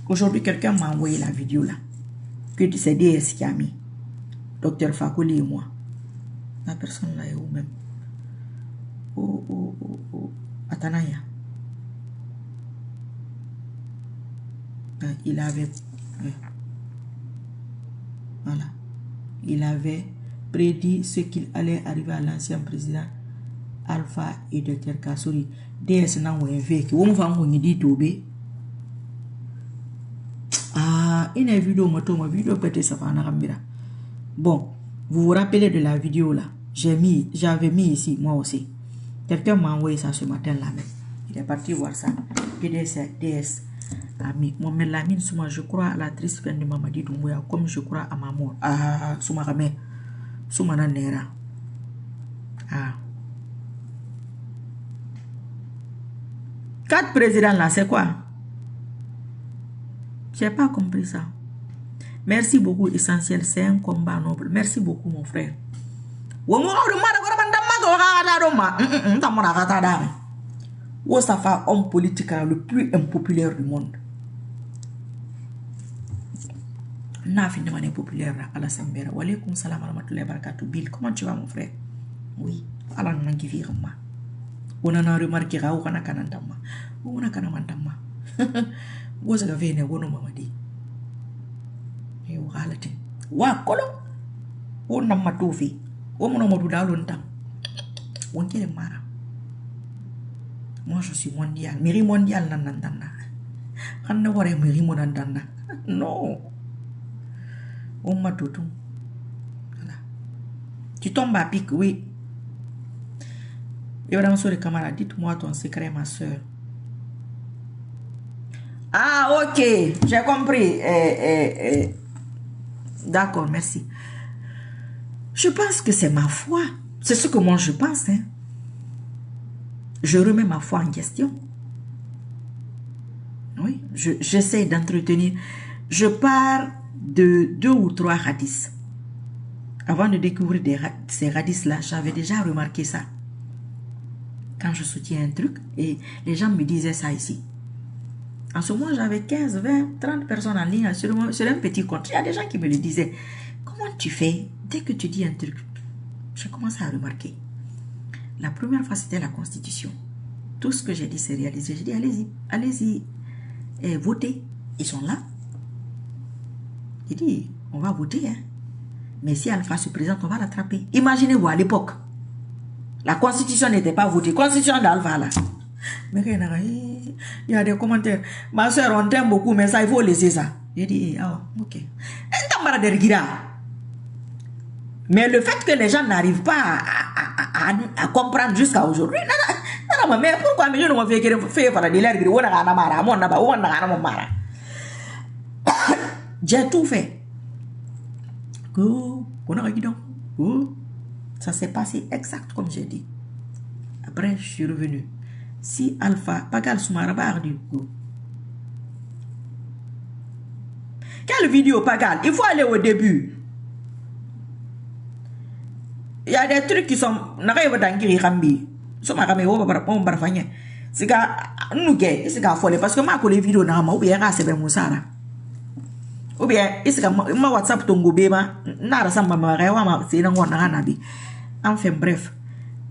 aujourd'hui quelqu'un m'a envoyé la vidéo là. Que c'est DS qui a mis. Docteur Fakoli et moi. La personne là est où même? Oh. Atanaya. Il avait... Voilà. Il avait prédit ce qu'il allait arriver à l'ancien président Alpha et Dr Kassouri. DS na wewe ki won fa ngoni di tobe. Une vidéo moto, ma vidéo peut-être ça va en rambira. Bon, vous vous rappelez de la vidéo là? J'avais mis ici moi aussi. Quelqu'un m'a envoyé ça ce matin là même. Il est parti voir ça. DS a mis mon mélamine souma, je crois à la triste fin de Mamadi Doumbouya comme je crois à ma mort. Souma ramé. Souma na nera. 4 présidents là, c'est quoi? J'ai pas compris ça. Merci beaucoup, Essentiel. C'est un combat noble. Merci beaucoup, mon frère. Safa, homme politique le plus impopulaire du monde. N'a fini de populaire à la Sambera. Wa alaykoum salam wa rahmatullahi wa barakatuh. Bill, comment tu vas, mon frère? Oui, Allah n'a pas vu moi. On a remarqué que on a kanandama. On a kanamandama. Vous avez une bonne mamadi. Et vous allez. Wa kolo. On n'a pas tout fait. On n'a pas tout dans longtemps. On est mara. Moi je suis mondial. Miri mondial nanandana. On ne voit miri monandana. Non. On m'a tout. Voilà. Tu tombes à pic, oui. Et vraiment sur les camarades, dites-moi ton secret, ma soeur. Ah, ok, j'ai compris. D'accord, merci. Je pense que c'est ma foi. C'est ce que moi je pense. Hein. Je remets ma foi en question. Oui, j'essaie d'entretenir. Je pars de 2 ou 3 hadiths. Avant de découvrir ces hadiths-là, j'avais déjà remarqué ça. Quand je soutiens un truc, et les gens me disaient ça ici. En ce moment, j'avais 15, 20, 30 personnes en ligne sur un petit compte. Il y a des gens qui me le disaient. Comment tu fais dès que tu dis un truc? J'ai commencé à remarquer. La première fois, c'était la Constitution. Tout ce que j'ai dit, c'est réalisé. J'ai dit, allez-y, votez. Ils sont là. J'ai dit, on va voter. Hein. Mais si Alpha se présente, on va l'attraper. Imaginez-vous, à l'époque, la Constitution n'était pas votée. Constitution d'Alpha, là. Mais il y a des commentaires. Ma soeur, on t'aime beaucoup, mais ça, il faut laisser ça. J'ai dit, ok. Mais le fait que les gens n'arrivent pas à comprendre jusqu'à aujourd'hui, mais pourquoi je ne me fais pas de j'ai tout fait. Ça s'est passé exact comme j'ai dit. Après, je suis revenu. Si Alpha, Pagal Soumarabar du coup. Quelle vidéo, Pagal? Il faut aller au début. Il y a des trucs qui sont. C'est nous c'est parce que ma les vidéos n'a ou bien c'est Moussara. Ou bien ma WhatsApp tongo bema n'a samba ma rewa c'est dans nabi. Enfin bref.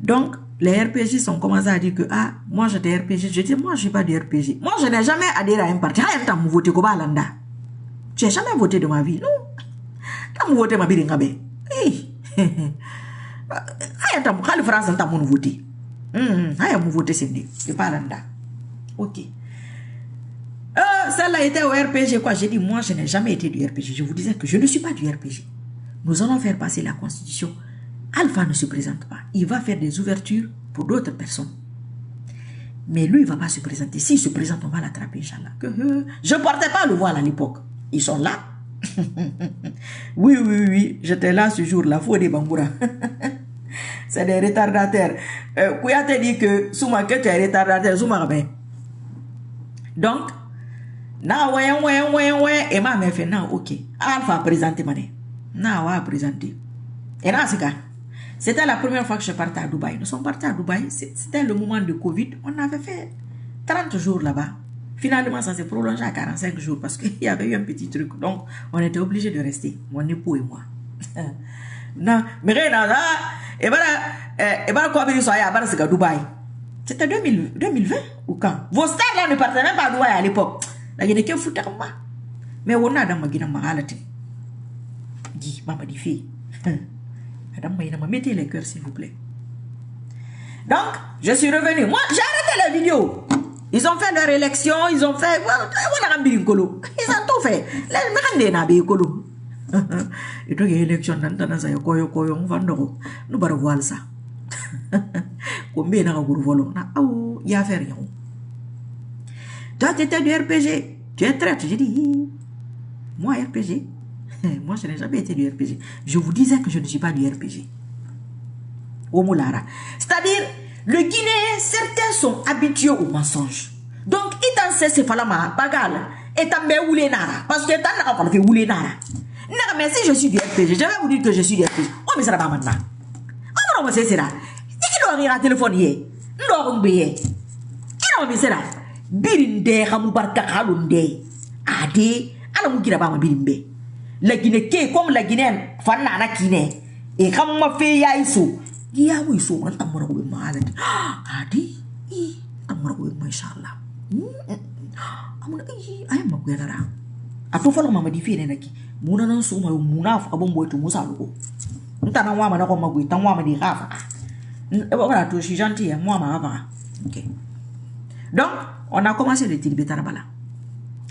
Donc les RPJ sont commencé à dire que moi j'ai des RPJ. Je dis moi j'ai pas de RPJ. Moi je n'ai jamais adhéré à un parti. T'as voté comme Alanda. Tu n'as jamais voté de ma vie, non? T'as voté ma vie de Ngabé. T'as France t'as mon voté. Mon voté c'est pas Alanda. Ok. Celle-là était au RPG, quoi. J'ai dit, moi, je n'ai jamais été du RPG. Je vous disais que je ne suis pas du RPG. Nous allons faire passer la Constitution. Alpha ne se présente pas. Il va faire des ouvertures pour d'autres personnes. Mais lui, il ne va pas se présenter. S'il se présente, on va l'attraper, Inch'Allah. Je ne portais pas le voile à l'époque. Ils sont là. Oui. J'étais là ce jour-là. Faut des Bangoura. C'est des retardataires. Kouyaté dit que Souma, que tu es retardataire, Souma, ben. Donc, ouais. Et ma mère fait, non, ok. Alpha a présenté, mané. Non, a présenté. Et là, c'est ça. C'était la première fois que je partais à Dubaï. Nous sommes partis à Dubaï. C'était le moment de Covid. On avait fait 30 jours là-bas. Finalement, ça s'est prolongé à 45 jours parce qu'il y avait eu un petit truc. Donc, on était obligés de rester. Mon époux et moi. Non, mais rien là. Et voilà quoi, il soit à Dubaï. C'était 2020 ou quand? Vos stars là ne partaient même pas à Dubaï à l'époque. Là, il y a des gens qui foutent comme moi. Mais on a dans ma guide, dit, maman dit fille. Madame, mettez les cœurs s'il vous plaît. Donc, je suis revenu. Moi, j'ai arrêté la vidéo. Ils ont fait leur élection, ils ont fait. Ils ont tout fait. Et donc, il y a élection on va nous voir ça. Combien de gens il y a fait rien. Toi, tu étais du RPG. Tu es traître. J'ai dit, moi, RPG. Moi, je n'ai jamais été du RPG. Je vous disais que je ne suis pas du RPG. C'est-à-dire, le Guinéen, certains sont habitués au mensonge. Donc, il t'en sait, c'est pas la bagarre. Et t'en mets où les nara. Parce que t'en as fait où les nara. Non, mais si je suis du RPG, je vais vous dire que je suis du RPG. Oh, mais ça va pas maintenant. Oh, non, mais c'est là. Il doit rire à téléphone hier. Non, mais c'est là. Birinde, Hamoubarka, Halunde. Ade, Alamukira, Bama Birimbe. La Guinée, comme la Guinéenne, Fanana Guinée. Et comme ma fille Yaïsou. Yaou, ils sont en train de malade. Adi, Amoro, Machallah. I am a Guerra. A to follow Mamma di Firenaki. Munan Suma, Munaf, a bombo to Musalo. Ntanawa, Nagoma, Tanwama di Rafa. Voilà, tout, je suis gentil, moi, ma avant. Ok. Donc, on a commencé le Tilbe Tarabala.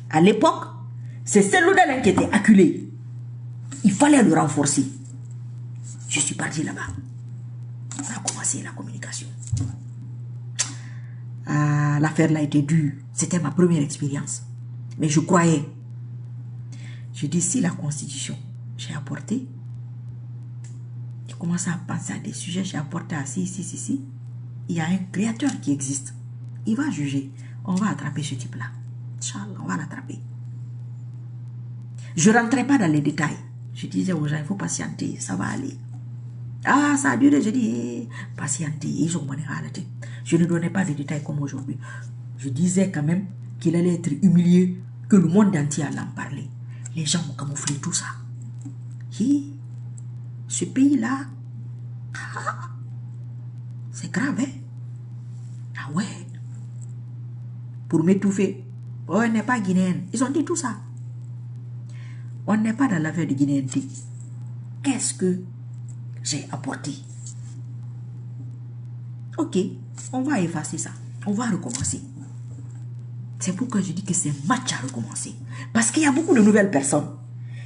À l'époque, c'est celui-là qui était acculé. Il fallait le renforcer. Je suis parti là-bas. On a commencé la communication. L'affaire là était dure. C'était ma première expérience. Mais je croyais. Je dis, si la constitution, j'ai apporté. J'ai commencé à penser à des sujets, j'ai apporté à si. Il y a un créateur qui existe. Il va juger. On va attraper ce type-là. Inch'Allah, on va l'attraper. Je ne rentrais pas dans les détails. Je disais aux gens, il faut patienter, ça va aller. Ah, ça a duré, je dis, patienter, ils ont arrêté. Je ne donnais pas de détails comme aujourd'hui. Je disais quand même qu'il allait être humilié, que le monde entier allait en parler. Les gens ont camouflé tout ça. Ce pays-là, c'est grave, hein? Ah ouais. Pour m'étouffer, on n'est pas guinéen. Ils ont dit tout ça. On n'est pas dans l'affaire de guinéenté. Qu'est-ce que j'ai apporté? Ok, on va effacer ça. On va recommencer. C'est pourquoi je dis que c'est un match à recommencer. Parce qu'il y a beaucoup de nouvelles personnes.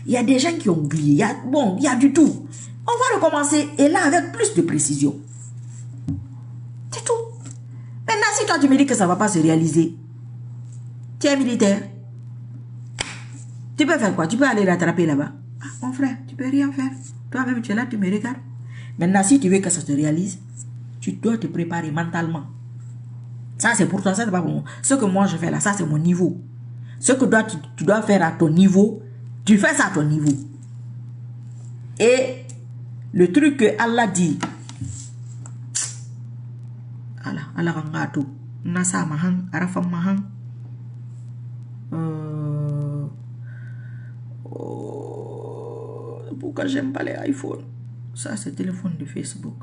Il y a des gens qui ont oublié. Il y a du tout. On va recommencer. Et là, avec plus de précision. C'est tout. Maintenant, si toi, tu me dis que ça ne va pas se réaliser, tu es militaire. Tu peux faire quoi? Tu peux aller l'attraper là-bas. Ah, mon frère, tu peux rien faire. Toi-même, tu es là, tu me regardes. Maintenant, si tu veux que ça se réalise, tu dois te préparer mentalement. Ça, c'est pour toi, ça, c'est pas pour moi. Ce que moi, je fais là, ça, c'est mon niveau. Ce que tu dois faire à ton niveau, tu fais ça à ton niveau. Et le truc que Allah dit, Allah rangato, nasa mahang, arafam mahang, pourquoi j'aime pas les iPhones? Ça, c'est le téléphone de Facebook.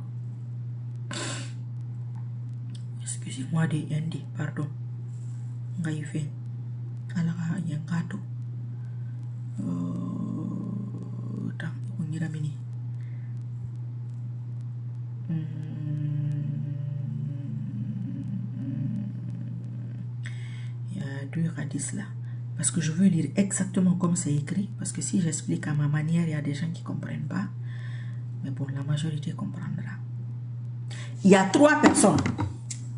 Excusez-moi de Andy, pardon. Ngaïfe. Allah rangato. On ira mini. Il y a deux hadiths là. Parce que je veux lire exactement comme c'est écrit. Parce que si j'explique à ma manière, il y a des gens qui ne comprennent pas. Mais bon, la majorité comprendra. Il y a 3 personnes.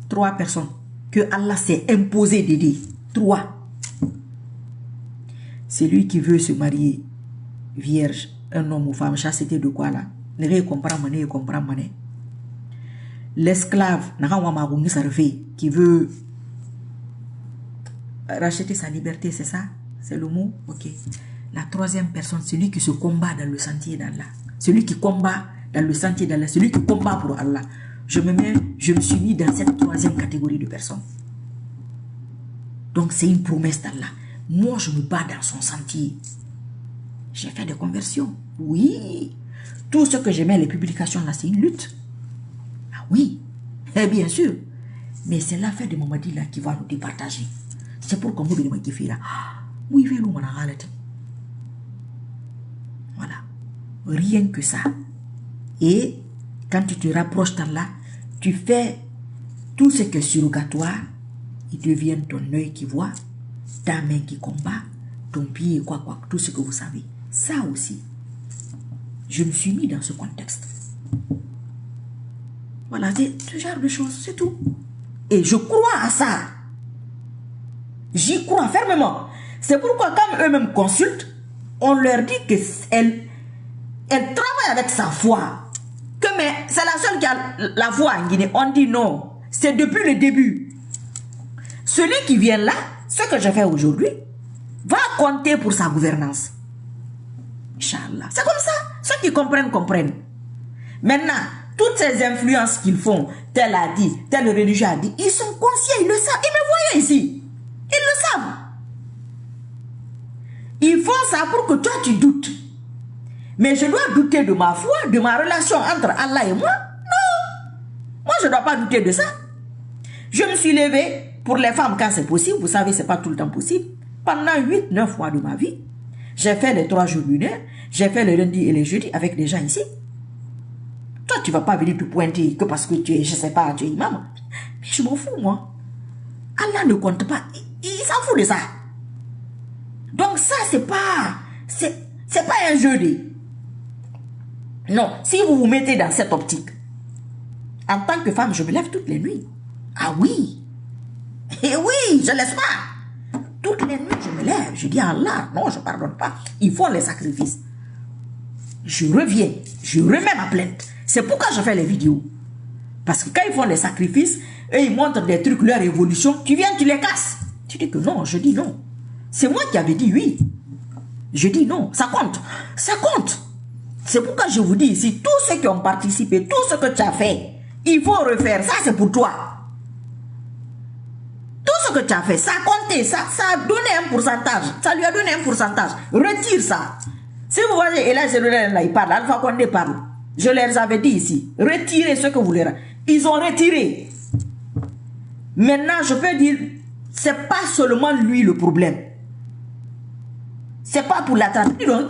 3 personnes que Allah s'est imposé d'aider. 3. Celui qui veut se marier vierge, un homme ou femme, ça c'était de quoi là? Ne comprend mané, comprend mané. L'esclave, qui veut racheter sa liberté, c'est ça? C'est le mot? Ok. La 3e personne, celui qui se combat dans le sentier d'Allah. Celui qui combat dans le sentier d'Allah. Celui qui combat pour Allah. Je me suis mis dans cette 3e catégorie de personnes. Donc c'est une promesse d'Allah. Moi, je me bats dans son sentier. J'ai fait des conversions. Oui. Tout ce que j'aimais, les publications là, c'est une lutte. Ah oui. Et bien sûr. Mais c'est l'affaire de Mamadi là qui va nous départager. C'est pour qu'on vous dise qu'il fait là. Oui, il voilà. Rien que ça. Et quand tu te rapproches d'Allah, tu fais tout ce que surrogatoire, il devient ton œil qui voit, ta main qui combat, ton pied, quoi, tout ce que vous savez. Ça aussi, je me suis mis dans ce contexte. Voilà, c'est ce genre de choses, c'est tout. Et je crois à ça. J'y crois fermement. C'est pourquoi quand eux-mêmes consultent, on leur dit qu'elle travaille avec sa foi. Que mais c'est la seule qui a la foi en Guinée. On dit non. C'est depuis le début. Celui qui vient là, ce que je fais aujourd'hui, va compter pour sa gouvernance. Inch'Allah. C'est comme ça. Ceux qui comprennent, comprennent. Maintenant, toutes ces influences qu'ils font, tel a dit, tel religieux a dit, ils sont conscients, ils le savent. Ils me voyaient ici. Ils le savent. Ils font ça pour que toi tu doutes. Mais je dois douter de ma foi, de ma relation entre Allah et moi? Non. Moi, je ne dois pas douter de ça. Je me suis levée pour les femmes quand c'est possible. Vous savez, ce n'est pas tout le temps possible. Pendant 8-9 mois de ma vie, j'ai fait les 3 jours lunaires. J'ai fait le lundi et le jeudi avec des gens ici. Toi, tu ne vas pas venir te pointer que parce que tu es, je ne sais pas, tu es imam. Mais je m'en fous, moi. Allah ne compte pas. Il s'en fout de ça. Donc ça, c'est pas un jeu de... Non, si vous vous mettez dans cette optique, en tant que femme, je me lève toutes les nuits. Ah oui. Et oui, je ne laisse pas. Toutes les nuits, je me lève. Je dis à Allah, non, je ne pardonne pas. Ils font les sacrifices. Je reviens. Je remets ma plainte. C'est pourquoi je fais les vidéos. Parce que quand ils font les sacrifices, et ils montrent des trucs, leur évolution, tu viens, tu les casses. Tu dis que non, je dis non. C'est moi qui avais dit oui. Je dis non, ça compte. Ça compte. C'est pourquoi je vous dis ici, tous ceux qui ont participé, tout ce que tu as fait, il faut refaire. Ça, c'est pour toi. Tout ce que tu as fait, ça a compté. Ça a donné un pourcentage. Ça lui a donné un pourcentage. Retire ça. Si vous voyez, et là, il parle. Alpha Condé parle. Je leur avais dit ici, retirez ce que vous leur avez. Ils ont retiré. Maintenant, je peux dire, c'est pas seulement lui le problème. C'est pas pour l'attendre. Mais il y a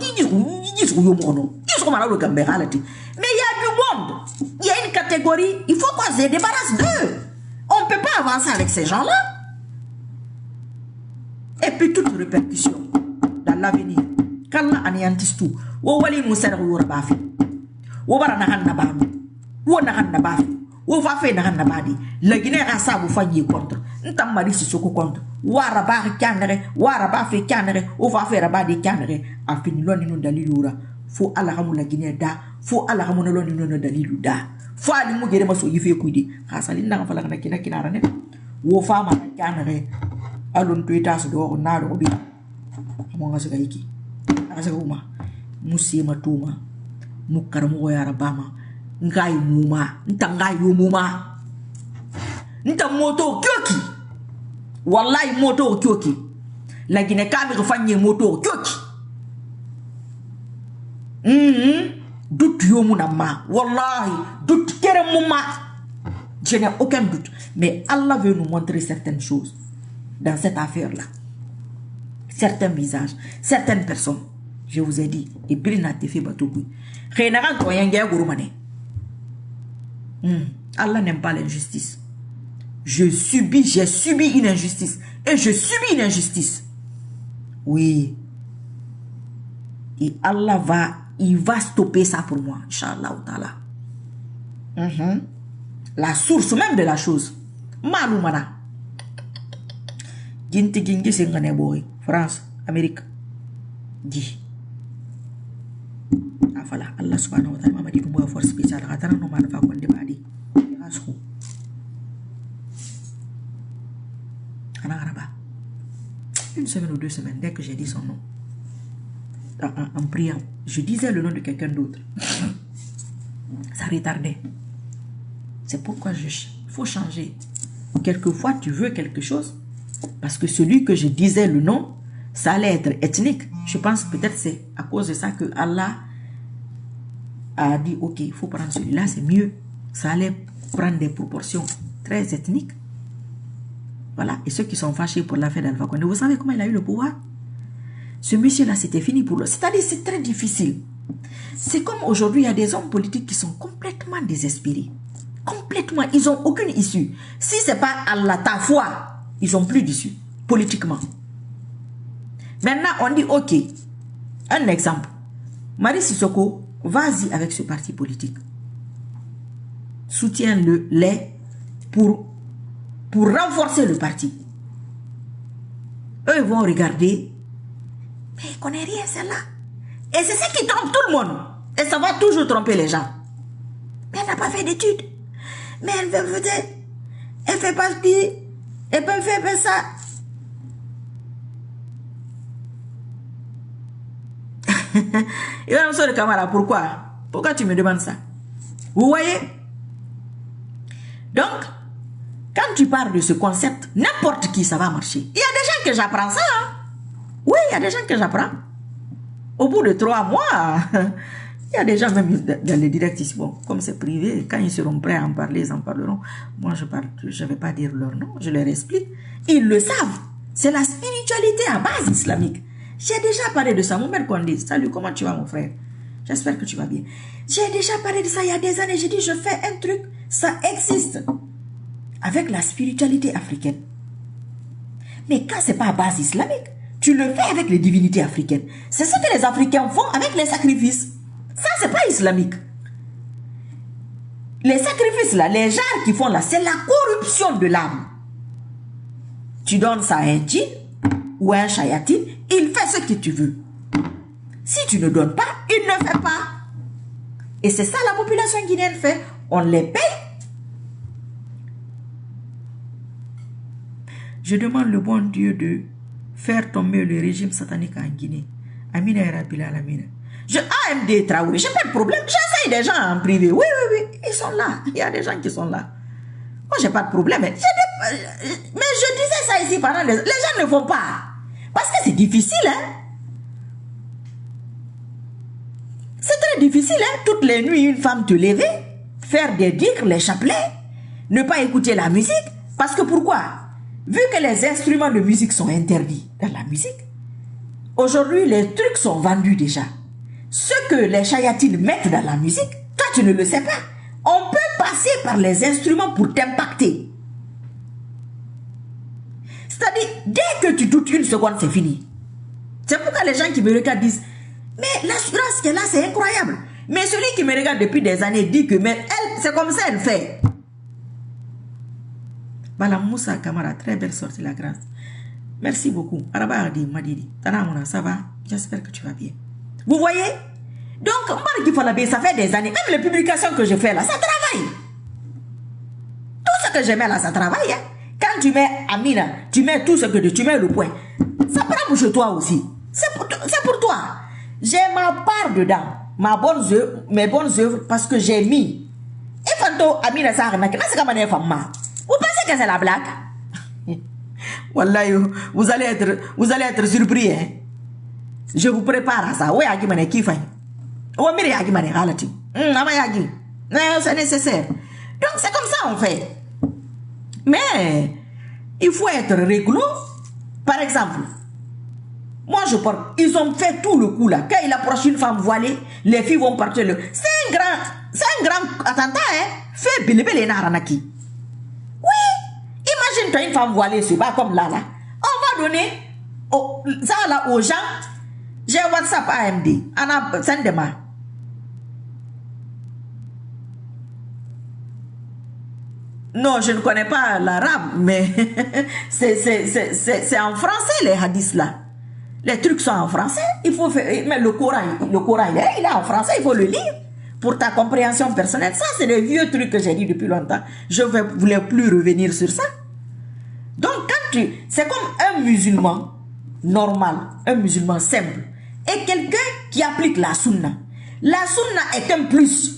du monde. Il y a une catégorie. Il faut qu'on se débarrasse d'eux. On ne peut pas avancer avec ces gens-là. Et puis toute répercussion dans l'avenir. Qu'Allah anéantisse tout. Ou wali moussar ou rabafi. Ou baranahan nabamu. Ou nahan nabafi. Ou va faire nahan nabadi. La Guinée a ça vous faillir contre. N'tam mari si soko contre. Waraba kanere, waraba fe kanere, ou va faire rabadi kanere. A fini l'on nous dalilura. Faut Allah ramou la Guinée da. Faut Allah ramou l'on nous dalilu da. Faut aller mouguer ma so yife kuidi. Hasalin n'a pas la kina kinarane. Ou fama kanere. Alon tuita se do na do bi. Amonga se gaiki. Asa uma. Musi matuma. Mukaramu ya rabama. Ngai muma. Ntangai muma. Ntamoto kyoki. Wallahi moto kyoki. La Guinée kami refanye moto kyoki. Doute yomuna ma. Wallahi. Doute kere muma. Je n'ai aucun doute. Mais Allah veut nous montrer certaines choses. Dans cette affaire-là. Certains visages. Certaines personnes. Je vous ai dit. Et Brina te fait batoukoui. Renaran koyenge gourmane. Allah n'aime pas l'injustice. J'ai subi une injustice. Et je subis une injustice. Oui. Et Allah il va stopper ça pour moi. Inch'Allah ta'ala. La source même de la chose. Maloumana. Ginti gingi singane boy. France, Amérique. Dit. Ah voilà, Allah subhanahu wa ta'ala m'a dit une force spéciale. Attends, non, man, va qu'on débadi. Rasou. Une semaine ou 2 semaines, dès que j'ai dit son nom, en priant, je disais le nom de quelqu'un d'autre. Ça retardait. C'est pourquoi il faut changer. Quelquefois, tu veux quelque chose, parce que celui que je disais le nom, ça allait être ethnique. Je pense peut-être c'est à cause de ça que Allah a dit, ok, il faut prendre celui-là, c'est mieux. Ça allait prendre des proportions très ethniques. Voilà, et ceux qui sont fâchés pour l'affaire d'Alpha Condé, vous savez comment il a eu le pouvoir? Ce monsieur-là, c'était fini pour lui. C'est-à-dire, c'est très difficile. C'est comme aujourd'hui, il y a des hommes politiques qui sont complètement désespérés. Complètement, ils n'ont aucune issue. Si ce n'est pas Allah, ta foi, ils n'ont plus d'issue, politiquement. Maintenant, on dit, ok, un exemple. Marie Sissoko, vas-y avec ce parti politique. Soutiens-le pour renforcer le parti. Eux, ils vont regarder. Mais il ne connaît rien, celle-là. Et c'est ça qui trompe tout le monde. Et ça va toujours tromper les gens. Mais elle n'a pas fait d'études. Mais elle veut peut-être. Elle fait partie. Elle peut faire ça. Et là, monsieur le camarade, pourquoi tu me demandes ça? Vous voyez? Donc, quand tu parles de ce concept, n'importe qui, ça va marcher. Il y a des gens que j'apprends ça. Hein? Oui, il y a des gens que j'apprends. Au bout de 3 mois, il y a des gens même dans les directs ici. Bon, comme c'est privé, quand ils seront prêts à en parler, ils en parleront. Moi, je ne vais pas dire leur nom, je leur explique. Ils le savent. C'est la spiritualité à base islamique. J'ai déjà parlé de ça. Mon père Condé, salut, comment tu vas mon frère? J'espère que tu vas bien. J'ai déjà parlé de ça il y a des années. J'ai dit, je fais un truc, ça existe. Avec la spiritualité africaine. Mais quand ce n'est pas à base islamique, tu le fais avec les divinités africaines. C'est ce que les Africains font avec les sacrifices. Ça, ce n'est pas islamique. Les sacrifices, là, les gens qui font là, c'est la corruption de l'âme. Tu donnes ça à un djinn ou à un chayatine, il fait ce que tu veux. Si tu ne donnes pas, il ne fait pas. Et c'est ça la population guinéenne fait. On les paye. Je demande le bon Dieu de faire tomber le régime satanique en Guinée. Amina et Rabila Alamina. AMD Traoré, j'ai pas de problème. J'essaye des gens en privé. Oui, ils sont là. Il y a des gens qui sont là. Moi, j'ai pas de problème. Mais je disais ça ici pendant les gens ne font pas. Parce que c'est difficile, hein. C'est très difficile, hein. Toutes les nuits, une femme te lever, faire des dires, les chapelets, ne pas écouter la musique. Parce que pourquoi? Vu que les instruments de musique sont interdits dans la musique, aujourd'hui, les trucs sont vendus déjà. Ce que les chayatines mettent dans la musique, toi, tu ne le sais pas. On peut passer par les instruments pour t'impacter. C'est-à-dire, dès que tu doutes une seconde, c'est fini. C'est pourquoi les gens qui me regardent disent, mais l'assurance qu'elle a, c'est incroyable. Mais celui qui me regarde depuis des années dit que, mais elle, c'est comme ça elle fait. Madame Moussa Kamara, très belle sortie, la grâce. Merci beaucoup. Araba Adi Madidi. Tanamona, ça va? J'espère que tu vas bien. Vous voyez? Donc, Mariki Falabé, ça fait des années. Même les publications que je fais là, ça travaille. Tout ce que je mets là, ça travaille. Hein? Quand tu mets Amina, tu mets tout ce que tu mets le point. Ça prend pour toi aussi. C'est pour toi. J'ai ma part dedans. Mes bonnes œuvres parce que j'ai mis. Et quand Amina ça remarque, c'est comme une femme. Vous pensez que c'est la blague? Wallahi, vous allez être surpris. Hein? Je vous prépare à ça. Oui, Agimane Kifay. Oui, mais Agimane Halati. C'est nécessaire. Donc, c'est comme ça on fait. Mais, il faut être rigolo. Par exemple, moi je porte. Ils ont fait tout le coup là. Quand il approche une femme voilée, les filles vont partir. C'est un grand attentat, hein. Fait bilibé naranaki. Imagine-toi une femme voilée, c'est pas comme là. On va donner ça là aux gens. J'ai WhatsApp AMD. Anna, send-moi. Non, je ne connais pas l'arabe, mais c'est en français les hadiths là. Les trucs sont en français. Il faut faire, mais le Coran il est en français, il faut le lire pour ta compréhension personnelle. Ça, c'est des vieux trucs que j'ai dit depuis longtemps. Je ne voulais plus revenir sur ça. Donc, c'est comme un musulman normal, un musulman simple, et quelqu'un qui applique la sunna. La sunna est un plus.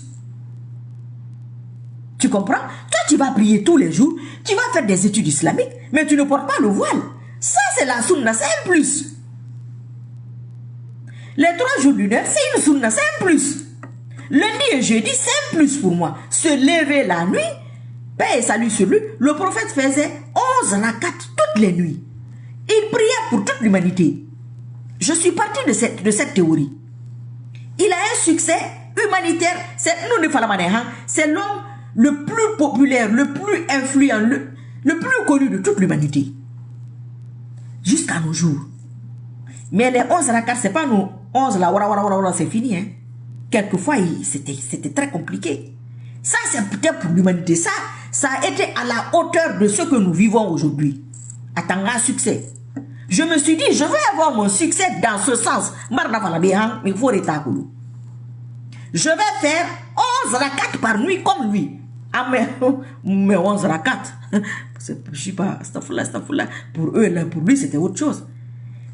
Tu comprends? Toi, tu vas prier tous les jours, tu vas faire des études islamiques, mais tu ne portes pas le voile. Ça, c'est la sunna, c'est un plus. Les 3 jours lunaires, c'est une sunna, c'est un plus. Lundi et jeudi, c'est un plus pour moi. Se lever la nuit, paix et salut sur lui. Le prophète faisait 11 rakats toutes les nuits. Il priait pour toute l'humanité. Je suis parti de cette théorie. Il a un succès humanitaire. C'est l'homme le plus populaire, le plus influent, le plus connu de toute l'humanité. Jusqu'à nos jours. Mais les 11 rakats, c'est pas nos 11 là, c'est fini. Hein. Quelquefois, c'était très compliqué. Ça, c'est peut-être pour l'humanité. Ça a été à la hauteur de ce que nous vivons aujourd'hui. À un grand succès. Je me suis dit, je vais avoir mon succès dans ce sens. Je vais faire 11 rakats par nuit comme lui. Ah, mais 11 rakats. Je sais pas, astaghfirullah. Pour eux, là, pour lui, c'était autre chose.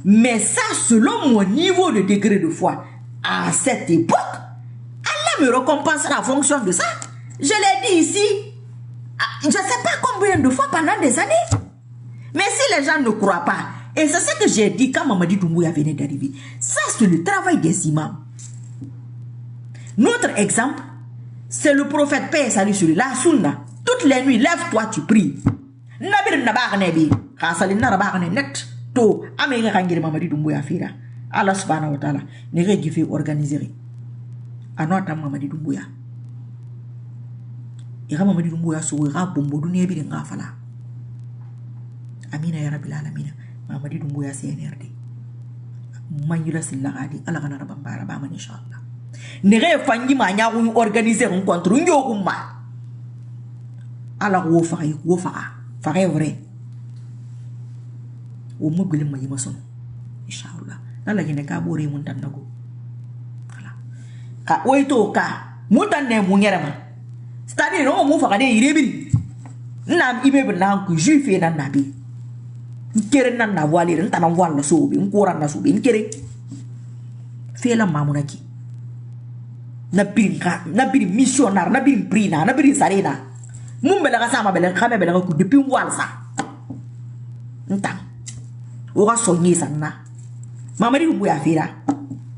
Mais ça, selon mon niveau de degré de foi, à cette époque, Allah me récompensera en fonction de ça. Je l'ai dit ici, je ne sais pas combien de fois pendant des années. Mais si les gens ne croient pas, et c'est ce que j'ai dit quand Mamadi Doumbouya venait d'arriver, ça c'est le travail des imams. Notre exemple, c'est le prophète paix et salut sur lui, la sunna. Toutes les nuits, lève-toi, tu pries. Nabir nabarnebi, khasalin narabarne net. To, amega kangiri Mamadi Doumbouya fira. Allah subhanahu wa ta'ala, ne régife organiser. Anota Mamadi Doumbouya. Ira Mamadi Doumbouya so ira bombo dunia bi nga fala. Amina ya rabbil alamin. Mamadi Doumbouya CNRD. Mayula sillagadi ala kana rabambara ba man inshallah. Nere fangi ma nya wu organiser un contre ngoguma. Ala wo fa vrai. O mo gbele ma yima sono. Inshallah. Nala gine ka bore mun tan nago. Voilà. Ka oito ka mutan ne mu nyerema. C'est-à-dire no mu fa ka de irebiri. Nam ibe bna ku juif na nabi. Nkere nan na voile nta na voile so bi nkora na so bi nkere. Fela mamunaki. Na birin missionnaire, na birin prina, na birin sarena. Mumbela ka sama bela ka bela ku depuis voile ça. Nta. Oga soigner ça na. Mamadi Doumbouya fira.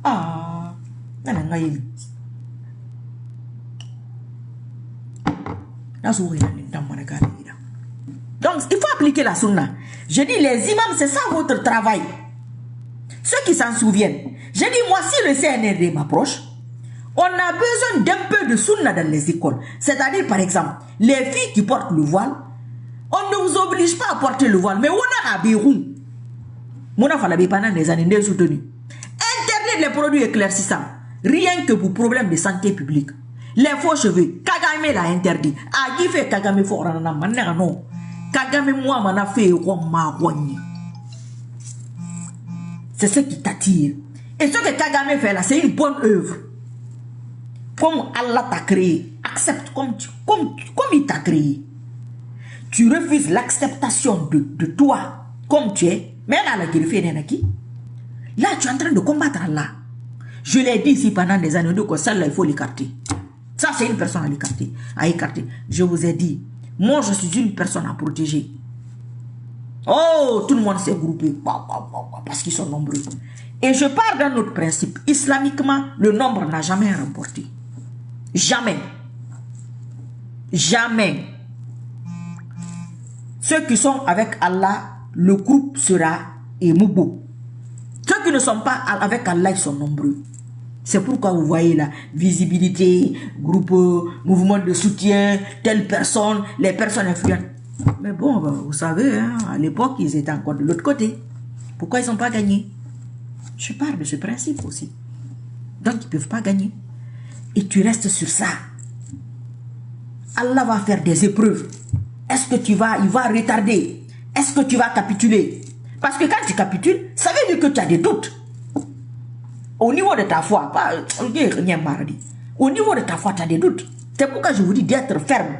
Ah, nana ngayi. Donc, il faut appliquer la sunna. Je dis, les imams, c'est ça votre travail. Ceux qui s'en souviennent. Je dis, moi, si le CNRD m'approche, on a besoin d'un peu de sunna dans les écoles. C'est-à-dire, par exemple, les filles qui portent le voile, on ne vous oblige pas à porter le voile. Mais on a un bérou. On a fait pendant des années soutenues. Interdire les produits éclaircissants. Rien que pour problème de santé publique. Les faux cheveux, Kagame l'a interdit. A qui fait Kagame fort en manera non. Kagame moi m'en a fait c'est ce qui t'attire. Et ce que Kagame fait là, c'est une bonne œuvre. Comme Allah t'a créé, accepte comme il t'a créé. Tu refuses l'acceptation de toi comme tu es. Mais là, là, tu es en train de combattre Allah. Je l'ai dit ici pendant des années, que ça, là, il faut l'écarter. Ça, c'est une personne à écarter. Je vous ai dit, moi, je suis une personne à protéger. Oh, tout le monde s'est groupé parce qu'ils sont nombreux. Et je pars d'un autre principe. Islamiquement, le nombre n'a jamais remporté. Jamais. Jamais. Ceux qui sont avec Allah, le groupe sera émoubo. Ceux qui ne sont pas avec Allah, ils sont nombreux. C'est pourquoi vous voyez la visibilité, groupe, mouvement de soutien, telle personne, les personnes influentes. Mais bon, vous savez, hein, à l'époque, ils étaient encore de l'autre côté. Pourquoi ils n'ont pas gagné? Je parle de ce principe aussi. Donc, ils ne peuvent pas gagner. Et tu restes sur ça. Allah va faire des épreuves. Est-ce que il va retarder? Est-ce que tu vas capituler? Parce que quand tu capitules, ça veut dire que tu as des doutes. Au niveau de ta foi, pas au niveau de ta foi, tu as des doutes. C'est pourquoi je vous dis d'être ferme.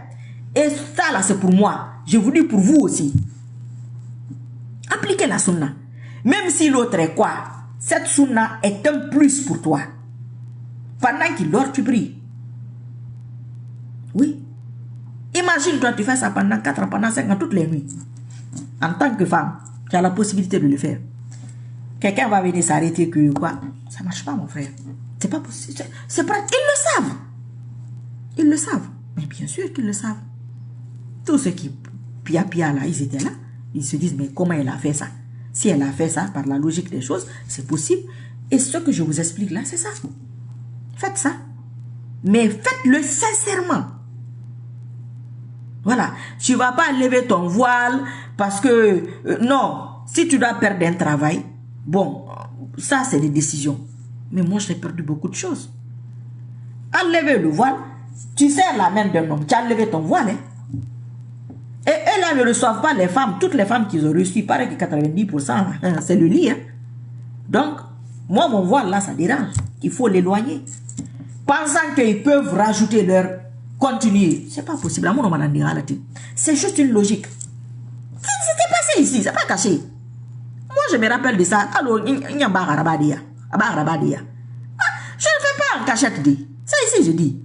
Et ça là, c'est pour moi. Je vous dis pour vous aussi. Appliquez la sunna. Même si l'autre est quoi, cette sunna est un plus pour toi. Pendant qu'il dort, tu pries. Oui. Imagine toi, tu fais ça pendant 4 ans, pendant 5 ans, toutes les nuits. En tant que femme, tu as la possibilité de le faire. Quelqu'un va venir s'arrêter que quoi? Ça marche pas, mon frère. C'est pas possible. C'est pas... Ils le savent. Ils le savent. Mais bien sûr qu'ils le savent. Tous ceux qui pia là, ils étaient là. Ils se disent, mais comment elle a fait ça? Si elle a fait ça, par la logique des choses, c'est possible. Et ce que je vous explique là, c'est ça. Faites ça. Mais faites-le sincèrement. Voilà. Tu ne vas pas lever ton voile parce que... non. Si tu dois perdre un travail, bon, ça c'est des décisions. Mais moi, j'ai perdu beaucoup de choses. Enlever le voile, tu serres la main d'un homme, tu as levé ton voile. Hein? Et elles là ne reçoivent pas les femmes, toutes les femmes qu'ils ont reçues, il paraît que 90%, c'est le lit. Hein? Donc, moi, mon voile là, ça dérange. Il faut l'éloigner. Pensant qu'ils peuvent rajouter leur continuer. C'est pas possible. C'est juste une logique. C'était passé ici, c'est pas caché. Moi, je me rappelle de ça. Alors, je ne fais pas en cachette. Ça ici, je dis.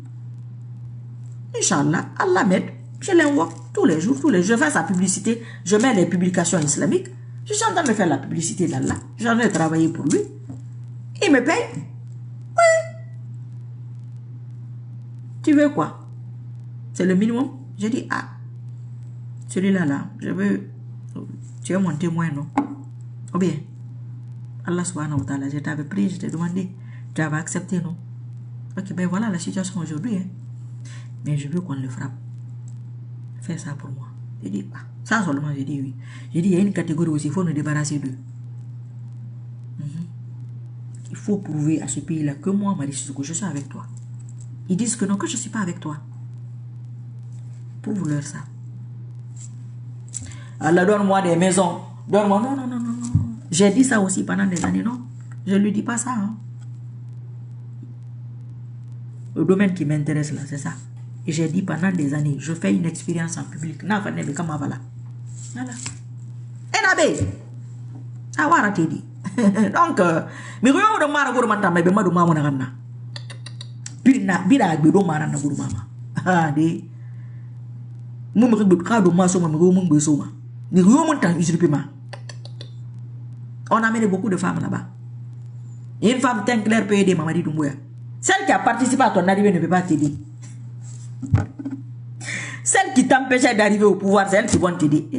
Inch'Allah, Allah m'aide. Je l'envoie tous les jours. Je fais sa publicité. Je mets les publications islamiques. Je suis en train de faire la publicité d'Allah. J'en ai travaillé pour lui. Il me paye. Oui. Tu veux quoi? C'est le minimum. Je dis, ah, celui-là, là, je veux... Tu es mon témoin, non? Ou bien, Allah subhanahu wa ta'ala, je t'avais pris, je t'ai demandé, tu avais accepté, non? Ok, ben voilà la situation aujourd'hui. Hein. Mais je veux qu'on le frappe. Fais ça pour moi. J'ai dit, ah, ça seulement, j'ai dit oui. J'ai dit, il y a une catégorie aussi, il faut nous débarrasser d'eux. Il faut prouver à ce pays-là que moi, Marie Sissoko, je suis avec toi. Ils disent que non, que je ne suis pas avec toi. Prouve-leur ça. Allah, donne-moi des maisons. Donne-moi. Non. J'ai dit ça aussi pendant des années, non? Je ne lui dis pas ça. Hein. Le domaine qui m'intéresse là, c'est ça. Et j'ai dit pendant des années, je fais une expérience en public. Voilà. Et ah, voilà, t'es dit. Donc, mais rien de mara guru manta mais be madu mama na bira gbedo mara na guru mama ah de mu me gbedo ka do ma so ma me mu gbe so ma ni rien mon temps usurpé ma on a amené beaucoup de femmes là-bas. Une femme teint clair peut aider Mamadi Doumbouya. Celle qui a participé à ton arrivée ne peut pas t'aider. Celle qui t'empêchait d'arriver au pouvoir, c'est elle qui va t'aider.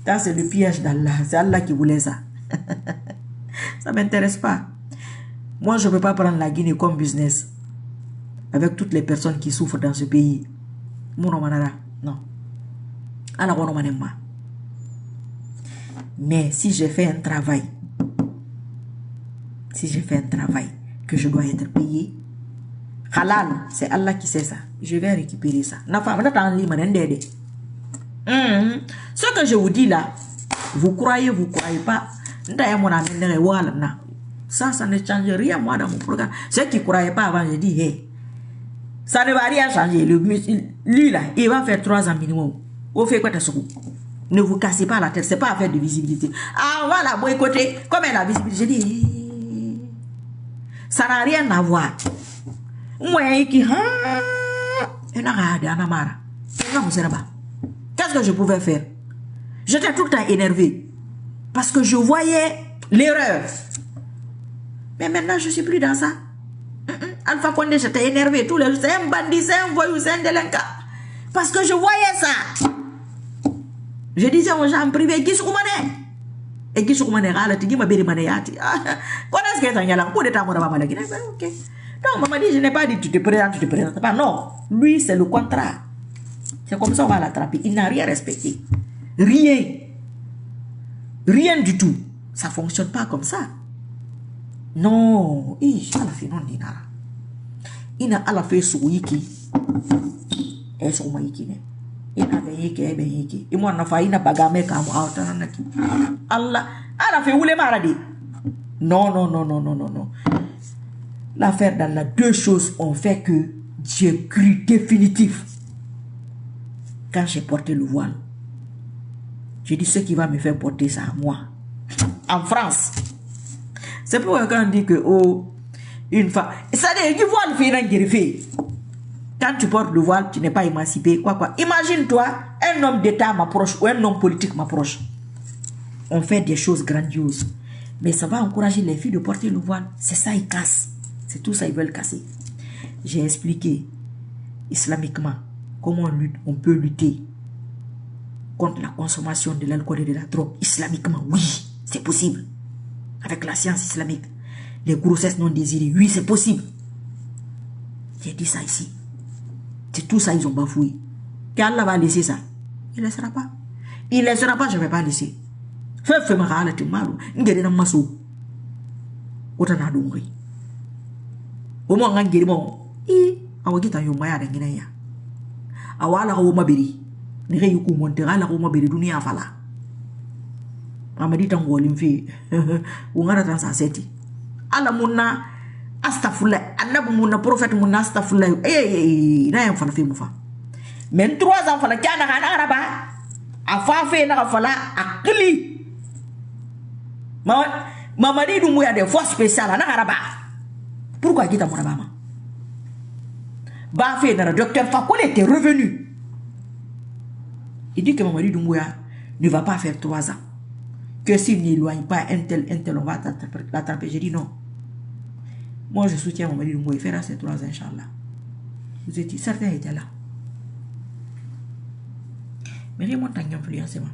Ça, c'est le piège d'Allah. C'est Allah qui voulait ça. Ça ne m'intéresse pas. Moi, je ne peux pas prendre la Guinée comme business. Avec toutes les personnes qui souffrent dans ce pays. Non. Mais si j'ai fait un travail, que je dois être payé, halal, c'est Allah qui sait ça. Je vais récupérer ça. Ce que je vous dis là, vous croyez pas. Ça ne change rien moi dans mon programme. Ceux qui ne croyaient pas avant, je dis, hey, ça ne va rien changer. Lui là, il va faire 3 ans minimum. Au fait quoi, ne vous cassez pas la tête, c'est pas affaire de visibilité. Ah voilà, boycotter, comme elle a visibilité, je dis, ça n'a rien à voir. Moi qui qu'est-ce que je pouvais faire? J'étais tout le temps énervé parce que je voyais l'erreur. Mais maintenant, je ne suis plus dans ça. Alpha Condé, j'étais énervé tous les jours. C'est un bandit, c'est un voyou, c'est un délinquant. Parce que je voyais ça. Je disais aux gens en privé, qui sont et qui sont qui m'a béni manayati. Qu'est-ce que c'est un coup d'état mon maman ok. Donc maman dit, je n'ai pas dit tu te présentes pas. Non, lui c'est le contraire. C'est comme ça on va l'attraper. Il n'a rien respecté. Rien du tout. Ça ne fonctionne pas comme ça. Non. Il a fait ce wiki. Et ce wiki. ina benyeke benyeke imo na fa ina bagame ka mu awta na ki Allah ana fe wule maradi non. L'affaire dans la deux choses ont fait que j'ai cru définitif quand j'ai porté le voile. J'ai dit ce qui va me faire porter ça à moi en France. C'est pourquoi quand on dit que une femme, c'est-à-dire du voile fait un greffé. Quand tu portes le voile, tu n'es pas émancipé. Quoi. Imagine-toi, un homme d'État m'approche ou un homme politique m'approche. On fait des choses grandioses. Mais ça va encourager les filles de porter le voile. C'est ça, ils cassent. C'est tout ça, ils veulent casser. J'ai expliqué islamiquement comment on peut lutter contre la consommation de l'alcool et de la drogue. Islamiquement, oui, c'est possible. Avec la science islamique. Les grossesses non désirées, oui, c'est possible. J'ai dit ça ici. C'est tout ça, ils ont bafoué. Qu'Allah va laisser ça. Il ne laissera pas. Il ne laissera pas, je ne vais pas laisser. Fais ma râle, tu m'as dit. N'géré dans ma sou. Autant à l'ongri. Au moins, on guérit mon. Awa kita yo maya d'engina ya. Awa la ko mabiri. Nire yuku montera la ko mabiri dunia fala. Amadi tango limfi. Ungara transaseti. Ala munna. Astafurlah, anabu muna prophète muna astafurlah. Na yam fala fi mufa. Men 3 ans fala kana kana araba. Afa fe na fala akli. Mamadi du muya de force spéciale na araba. Pourquoi kita mona bama? Ba fe na docteur Fakole était revenu. Il dit que Mamadi du muya ne va pas faire 3 ans. Que s'il n'éloigne pas un tel on va l'attraper. J'ai dit non. Moi, je soutiens mon mari de Moué. Il fera ces 3 ans, Inch'Allah. Vous étiez, certains étaient là. Mais rien, moi, t'as influencé, moi.